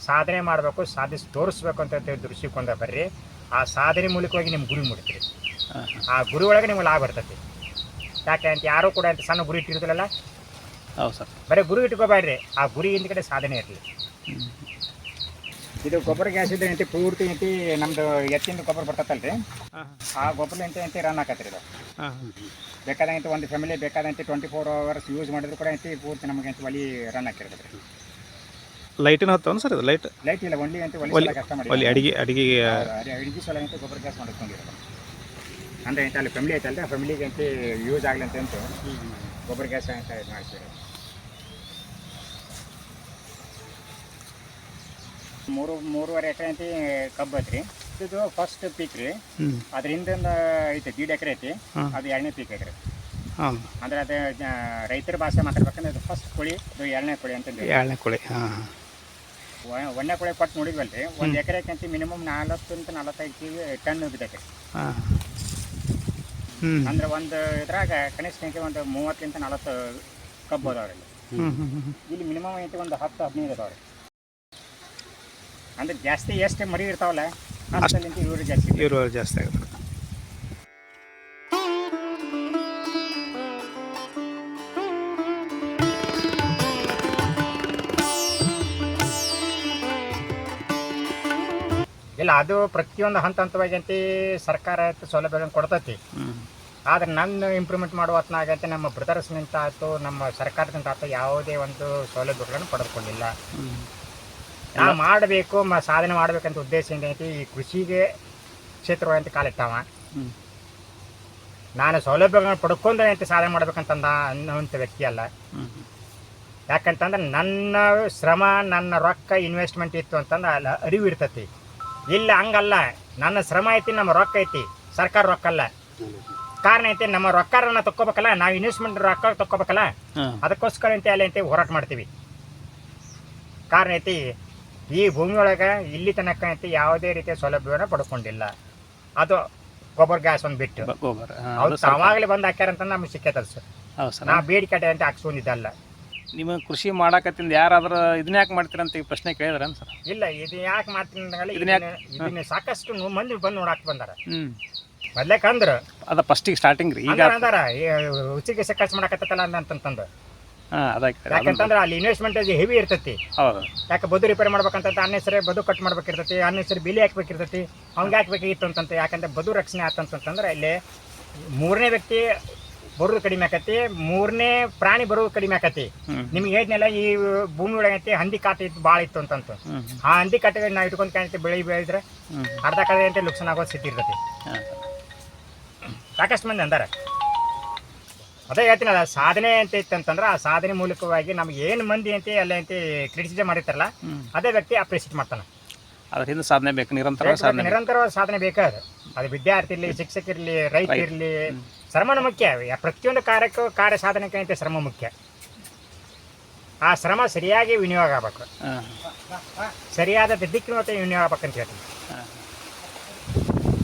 ಸಾಧನೆ ಮಾಡಬೇಕು, ಸಾಧಿಸಿ ತೋರಿಸ್ಬೇಕು ಅಂತ ದೃಷ್ಟಿಕೊಂಡ ಬರ್ರಿ. ಆ ಸಾಧನೆ ಮೂಲಕವಾಗಿ ನಿಮ್ಮ ಗುರಿ ಮುಡ್ತೀರಿ. ಆ ಗುರಿ ಒಳಗೆ ನಿಮ್ಗೆ ಲಾಭ ಇರ್ತೈತಿ. ಯಾಕೆ ಅಂತ ಯಾರೂ ಕೂಡ ಅಂತ ಸಣ್ಣ ಗುರಿ ಇಟ್ಟಿರ್ತಿರಲ್ಲ. ಹೌದು ಸರ್, ಬರೀ ಗುರಿ ಇಟ್ಕೋಬೇಡ್ರಿ, ಆ ಗುರಿ ಹಿಂದ ಕಡೆ ಸಾಧನೆ ಇರಲಿ. ಇದು ಗೊಬ್ಬರ ಗ್ಯಾಸ್ ಇದೆ ಐತಿ ಪೂರ್ತಿ ಐತಿ ನಮ್ದು ಎತ್ತಿಂದ ಗೊಬ್ಬರ ಬರ್ತೈತಲ್ರಿ, ಆ ಗೊಬ್ಬರ ಐತಿ ರನ್ ಆಕತ್ರಿ. ಇದು ಬೇಕಾದಂತೆ ಒಂದು ಫ್ಯಾಮಿಲಿ ಬೇಕಾದಂತೆ 24 hours ಯೂಸ್ ಮಾಡಿದ್ರು ಕೂಡ ಐತಿ ಪೂರ್ತಿ ನಮಗೆ ಐತಿ ಒಲಿ ರನ್ ಹಾಕಿರ್ತೈತಿ. ಲೈಟಿನ ಹೊತ್ತವನು ಸರ್ ಇದು ಲೈಟ್ ಲೈಟ್ ಇಲ್ಲ, ಒನ್ಲಿ ಅಂತ ಕಷ್ಟ ಮಾಡಿ ಒಲಿ ಅಡಿಗೆ ಅಡಿಗೆ ಸಲ ಅಂತ ಗೊಬ್ಬರ ಗ್ಯಾಸ್ ಮಾಡ್ಕೊಂಡಿರೋದು. ಅಂದರೆ ಅಂತ ಅಲ್ಲಿ ಫ್ಯಾಮಿಲಿ ಐತಲ್ಲ, ಫ್ಯಾಮಿಲಿಗೆ ಅಂತ ಯೂಸ್ ಆಗಲಿ ಅಂತ ಗೊಬ್ಬರ ಗ್ಯಾಸ್ ಅಂತ ಮಾಡ್ತಿರೋದು. 3.5 ಎಕರೆ ಅಂತ ಕಬ್ಬು ಐತ್ರಿ. ಇದು ಫಸ್ಟ್ ಪೀಕ್ ರೀ. ಅದ್ರ ಹಿಂದಿಂದ ಐತೆ 1.5 ಎಕರೆ ಐತಿ, ಅದು 2ನೇ ಪೀಕ್ ಐತ್ರಿ. ಅಂದ್ರೆ ಅದು ರೈತರ ಭಾಷೆ ಮಾತಾಡ್ಬೇಕಂದ್ರೆ ಅದು ಫಸ್ಟ್ ಕೋಳಿ, ಅದು 2ನೇ ಕೋಳಿ ಅಂತ. 2ನೇ ಕೋಳಿ. 1ನೇ ಕೋಳಿ ಕೊಟ್ಟು ನೋಡಿದ್ವಲ್ರಿ, 1 ಎಕರೆಗೆ ಅಂತ ಮಿನಿಮಮ್ 40-45 ಟನ್ ಬಿದ್ದೈತೆ. ಅಂದ್ರೆ ಒಂದು ಇದ್ರಾಗ ಕನಿಷ್ಠ ಸಂಖ್ಯೆ ಒಂದು 30-40 ಕಬ್ಬು ಅದಾವ್ರಿ. ಇಲ್ಲಿ ಮಿನಿಮಮ್ ಐತಿ ಒಂದು 10-15 ಅದಾವ್ರಿ. ಅಂದ್ರೆ ಜಾಸ್ತಿ ಎಷ್ಟು ಮರಿ ಇರ್ತಾವಲ್ಲ ಅಷ್ಟಲ್ಲಿಂತ ಇಳುವರಿ ಜಾಸ್ತಿ ಆಗುತ್ತೆ. ಇಲ್ಲ, ಅದು ಪ್ರತಿಯೊಂದು ಹಂತವಾಗಿ ಅಂತ ಸರ್ಕಾರ ಸೌಲಭ್ಯಗಳನ್ನು ಕೊಡ್ತೈತಿ. ಆದ್ರೆ ನನ್ನ ಇಂಪ್ರೂವ್ಮೆಂಟ್ ಮಾಡುವ ಹೊತ್ನಾಗಂತೆ ನಮ್ಮ ಬ್ರದರ್ಸ್ನಿಂದ ಆಯ್ತು, ನಮ್ಮ ಸರ್ಕಾರದಿಂದ ಆಯ್ತು, ಯಾವುದೇ ಒಂದು ಸೌಲಭ್ಯಗಳನ್ನು ಪಡೆದುಕೊಂಡಿಲ್ಲ. ನಾವು ಮಾಡಬೇಕು, ಸಾಧನೆ ಮಾಡಬೇಕಂತ ಉದ್ದೇಶದಿಂದ ಐತಿ ಈ ಕೃಷಿಗೆ ಕ್ಷೇತ್ರವಂತ ಕಾಲಿಟ್ಟವ. ನಾನು ಸೌಲಭ್ಯಗಳನ್ನು ಪಡ್ಕೊಂಡ್ರೆ ಅಂತ ಸಾಧನೆ ಮಾಡ್ಬೇಕಂತಂದ ಅನ್ನೋಂಥ ವ್ಯಕ್ತಿ ಅಲ್ಲ. ಯಾಕಂತಂದ್ರೆ ನನ್ನ ಶ್ರಮ, ನನ್ನ ರೊಕ್ಕ ಇನ್ವೆಸ್ಟ್ಮೆಂಟ್ ಇತ್ತು ಅಂತಂದ್ರೆ ಅಲ್ಲಿ ಅರಿವು ಇರ್ತೈತಿ. ಇಲ್ಲ ಹಂಗಲ್ಲ, ನನ್ನ ಶ್ರಮ ಐತಿ, ನಮ್ಮ ರೊಕ್ಕ ಐತಿ, ಸರ್ಕಾರ ರೊಕ್ಕ ಅಲ್ಲ. ಕಾರಣ ಐತಿ, ನಮ್ಮ ರೊಕ್ಕನ ತಕ್ಕೋಬೇಕಲ್ಲ, ನಾವು ಇನ್ವೆಸ್ಟ್ಮೆಂಟ್ ರೊಕ್ಕ ತಕ್ಕೋಬೇಕಲ್ಲ, ಅದಕ್ಕೋಸ್ಕರ ಅಂತ ಅಲ್ಲಿ ಅಂತ ಹೋರಾಟ ಮಾಡ್ತೀವಿ. ಕಾರಣ ಐತಿ, ಈ ಭೂಮಿ ಒಳಗೆ ಇಲ್ಲಿ ತನಕ ಐತಿ ಯಾವುದೇ ರೀತಿಯ ಸೌಲಭ್ಯವನ್ನು ಪಡ್ಕೊಂಡಿಲ್ಲ. ಅದು ಗೊಬ್ಬರ ಗ್ಯಾಸ್ ಒಂದು ಬಿಟ್ಟು ಅವ್ರು ತಾವಾಗಲೇ ಬಂದು ಹಾಕ್ಯಾರಂತ ನಮ್ಗೆ ಸಿಕ್ಕೈತದ ಸರ್. ನಾವು ಬೇಡಿಕೆ ಅಂತ ಹಾಕ್ಸ್ಕೊಂಡಿದ್ದಲ್ಲ. ನಿಮಗೆ ಕೃಷಿ ಮಾಡಕತ್ತಿಂದ ಯಾರಾದ್ರೂ ಇದನ್ನ ಯಾಕೆ ಮಾಡ್ತೀರಂತ ಈ ಪ್ರಶ್ನೆ ಕೇಳಿದ್ರೇನು ಸರ್? ಇಲ್ಲ, ಇದು ಯಾಕೆ ಮಾಡ್ತೀನಿ, ಇದನ್ನ ಸಾಕಷ್ಟು ಮಂದಿ ಬಂದು ನೋಡಾಕ್ ಬಂದಾರ. ಮೊದ್ಲೇಕಂದ್ರೆ ಅದ ಫಸ್ಟಿಗೆ ಸ್ಟಾರ್ಟಿಂಗ್ ರೀ. ಈಗ ಅಂದಾರ ಉಚಿಗೆ ಖರ್ಚು ಮಾಡಕತ್ತಲ್ಲ ಅಂತಂತಂದು. ಯಾಕಂತಂದ್ರೆ ಅಲ್ಲಿ ಇನ್ವೆಸ್ಟ್ಮೆಂಟ್ ಹೆವಿ ಇರ್ತೈತಿ. ಹೌದು. ಯಾಕೆ ಬದು ರಿಪೇರ್ ಮಾಡ್ಬೇಕಂತ ಅನ್ನೆಸರಿ ಬದು ಕಟ್ ಮಾಡ್ಬೇಕಿರ್ತೈತಿ, ಅನ್ನೆಸರಿ ಬಿಲಿ ಹಾಕ್ಬೇಕಿರ್ತೈತಿ, ಅವ್ನಿಗೆ ಹಾಕ್ಬೇಕಾಗಿತ್ತು ಅಂತಂತ. ಯಾಕಂದ್ರೆ ಬದು ರಕ್ಷಣೆ ಆತಂತಂದ್ರೆ ಇಲ್ಲಿ 3ನೇ ವ್ಯಕ್ತಿ ಬರೋದು ಕಡಿಮೆ ಆಕತಿ, 3ನೇ ಪ್ರಾಣಿ ಬರೋದು ಕಡಿಮೆ ಆಕತಿ. ನಿಮ್ಗೆ ಹೇಳಿದ್ನೆಲ್ಲ ಈ ಭೂಮಿ ಒಳಗೈತಿ ಹಂದಿ ಕಾಟ ಇತ್ತು, ಭಾಳ ಇತ್ತು ಅಂತಂತ. ಆ ಹಂದಿ ಕಾಟ ನಾವು ಇಟ್ಕೊಂಡು ಕಾಣ್ತೀವಿ, ಬೆಳೆದ್ರೆ ಅರ್ಧ ಕಡೆ ಅಂತ ಲುಕ್ಸಾನ್ ಆಗೋದು ಸ್ಥಿತಿ ಇರ್ತೈತಿ. ಸಾಕಷ್ಟು ಮಂದಿ ಅಂದಾರ. ಅದೇ ಹೇಳ್ತೀನಲ್ಲ, ಸಾಧನೆ ಅಂತ ಇತ್ತಂತಂದ್ರೆ ಆ ಸಾಧನೆ ಮೂಲಕವಾಗಿ ನಮ್ಗೆ ಏನು ಮಂದಿ ಅಂತ ಎಲ್ಲ ಅಂತ ಕ್ರಿಟಿಸಿಸಮ್ ಮಾಡಿರ್ತಾರಲ್ಲ, ಅದೇ ವ್ಯಕ್ತಿ ಅಪ್ರಿಸಿಯೇಟ್ ಮಾಡ್ತಾನೆ. ಅದ್ರ ಹಿಂದೆ ಸಾಧನೆ ಬೇಕು, ನಿರಂತರವಾದ ಸಾಧನೆ ಬೇಕಾದ್ರೆ ಅದು ವಿದ್ಯಾರ್ಥಿ ಇರಲಿ, ಶಿಕ್ಷಕರಿರಲಿ, ರೈತರಿರಲಿ, ಶ್ರಮನ ಮುಖ್ಯ. ಪ್ರತಿಯೊಂದು ಕಾರ್ಯ ಸಾಧನೆಗೆ ಅಂತ ಶ್ರಮ ಮುಖ್ಯ. ಆ ಶ್ರಮ ಸರಿಯಾಗಿ ವಿನಿಯೋಗ ಆಗ್ಬೇಕು, ಸರಿಯಾದ ದಿಕ್ಕಿನ ವಿನಿಯೋಗ ಆಗ್ಬೇಕಂತ ಹೇಳ್ತೀನಿ.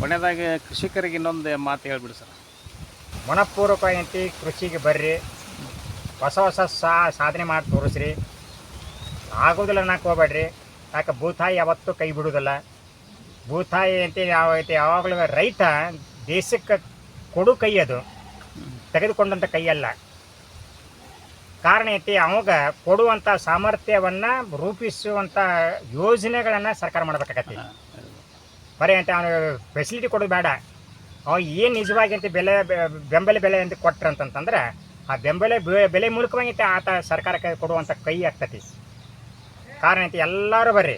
ಕೊನೆಯದಾಗಿ ಕೃಷಿಕರಿಗೆ ಇನ್ನೊಂದು ಮಾತು ಹೇಳ್ಬಿಡಿ ಸರ್. ಮನಪೂರ್ವಕವಾಗಿ ಕೃಷಿಗೆ ಬರ್ರಿ, ಹೊಸ ಸಾಧನೆ ಮಾಡಿ ತೋರಿಸ್ರಿ. ಆಗೋದಿಲ್ಲ ಅನ್ನಕ್ಕೆ ಹೋಗ್ಬೇಡ್ರಿ. ಯಾಕೆ ಭೂತಾಯಿ ಯಾವತ್ತೂ ಕೈ ಬಿಡೋದಿಲ್ಲ. ಭೂತಾಯಿ ಅಂತ ಯಾವಾಗಲೂ ರೈತ ದೇಶಕ್ಕೆ ಕೊಡು ಕೈ, ಅದು ತೆಗೆದುಕೊಂಡಂಥ ಕೈಯಲ್ಲ. ಕಾರಣ ಐತಿ, ಅವಾಗ ಕೊಡುವಂಥ ಸಾಮರ್ಥ್ಯವನ್ನು ರೂಪಿಸುವಂಥ ಯೋಜನೆಗಳನ್ನು ಸರ್ಕಾರ ಮಾಡಬೇಕಾಗತ್ತೆ. ಬರೀ ಅಂತ ಅವನು ಫೆಸಿಲಿಟಿ ಕೊಡೋದು ಬೇಡ. ಅವ ಏನು ನಿಜವಾಗಿ ಅಂತ ಬೆಂಬಲ ಬೆಲೆ ಅಂತ ಕೊಟ್ರಂತಂದ್ರೆ ಆ ಬೆಲೆ ಮೂಲಕವಾಗಿ ಆತ ಸರ್ಕಾರಕ್ಕೆ ಕೊಡುವಂಥ ಕೈ ಆಗ್ತತಿ. ಕಾರಣ ಐತಿ, ಎಲ್ಲರೂ ಬರ್ರಿ,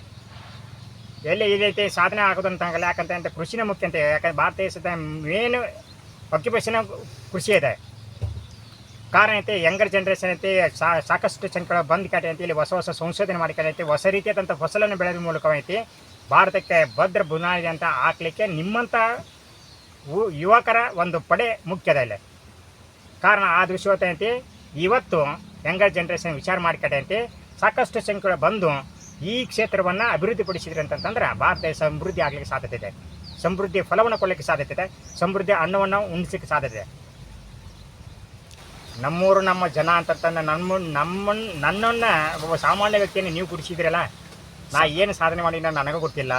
ಎಲ್ಲಿ ಇದೈತಿ ಸಾಧನೆ ಆಗೋದಂತಂಗಲ್ಲ. ಯಾಕಂತ ಕೃಷಿನೇ ಮುಖ್ಯ ಅಂತ. ಯಾಕಂದ್ರೆ ಭಾರತ ದೇಶದ ಮೇನ್ ಆಕ್ಯುಪೇಷನ್ ಕೃಷಿ ಇದೆ. ಕಾರಣ ಐತಿ, ಯಂಗರ್ ಜನ್ರೇಷನ್ ಐತಿ, ಸಾಕಷ್ಟು ಸಂಖ್ಯೆಗಳ ಬಂದ್ ಕಾಟಿ ಅಂತ ಇಲ್ಲಿ ಹೊಸ ಸಂಶೋಧನೆ ಮಾಡಿಕೊಂಡೈತಿ. ಹೊಸ ರೀತಿಯಾದಂಥ ಫಸಲನ್ನು ಬೆಳೆದ ಮೂಲಕವೈತಿ ಭಾರತಕ್ಕೆ ಭದ್ರ ಬುನಾದಿ ಅಂತ ಹಾಕ್ಲಿಕ್ಕೆ ನಿಮ್ಮಂಥ ಯುವಕರ ಒಂದು ಪಡೆ ಮುಖ್ಯದ ಇಲ್ಲಿ. ಕಾರಣ ಆ ದೃಶ್ಯವತ್ತ ಐತಿ, ಇವತ್ತು ಯಂಗರ್ ಜನ್ರೇಷನ್ ವಿಚಾರ ಮಾಡಿಕೊಂಡೈತಿ. ಸಾಕಷ್ಟು ಸಂಖ್ಯೆಗಳು ಬಂದು ಈ ಕ್ಷೇತ್ರವನ್ನು ಅಭಿವೃದ್ಧಿಪಡಿಸಿದ್ರಿ ಅಂತಂದ್ರೆ ಭಾರತ ದೇಶ ಸಮೃದ್ಧಿ ಆಗಲಿಕ್ಕೆ ಸಾಧ್ಯತೆ ಇದೆ. ಸಮೃದ್ಧಿ ಫಲವನ್ನು ಕೊಡಲಿಕ್ಕೆ ಸಾಧ್ಯತೆ ಇದೆ. ಸಮೃದ್ಧಿ ಅನ್ನವನ್ನು ಉಣಿಸಲಿಕ್ಕೆ ಸಾಧ್ಯತೆ ಇದೆ. ನಮ್ಮೂರು ನಮ್ಮ ಜನ ಅಂತಂತಂದ್ರೆ ನನ್ನನ್ನು ಒಬ್ಬ ಸಾಮಾನ್ಯ ವ್ಯಕ್ತಿಯನ್ನು ನೀವು ಗುಡಿಸಿದ್ರಲ್ಲ, ನಾ ಏನು ಸಾಧನೆ ಮಾಡಿ ನನಗೂ ಗೊತ್ತಿಲ್ಲ.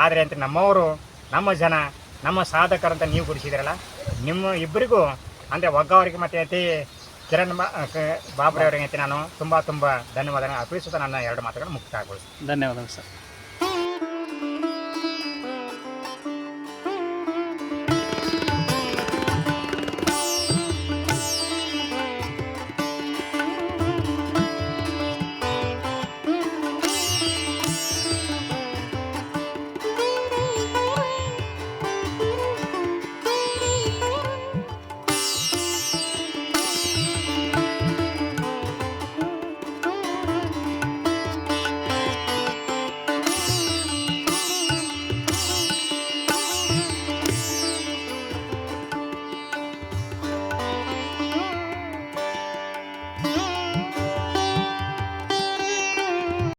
ಆದರೆ ಅಂತ ನಮ್ಮವರು, ನಮ್ಮ ಜನ, ನಮ್ಮ ಸಾಧಕರಂತ ನೀವು ಗುಡಿಸಿದ್ರಲ್ಲ, ನಿಮ್ಮ ಇಬ್ಬರಿಗೂ ಅಂದರೆ ಒಗ್ಗವರಿಗೆ ಮತ್ತು ಐತಿ ಕಿರಣ್ ಬಾಬ್ರಿ ಅವರಿಗೆ ನಾನು ತುಂಬ ಧನ್ಯವಾದ ಅರ್ಪಿಸುತ್ತಾ ನನ್ನ 2 ಮಾತುಗಳನ್ನು ಮುಕ್ತಾಯಗೊಳಿಸ್ತೀನಿ. ಧನ್ಯವಾದಗಳು ಸರ್.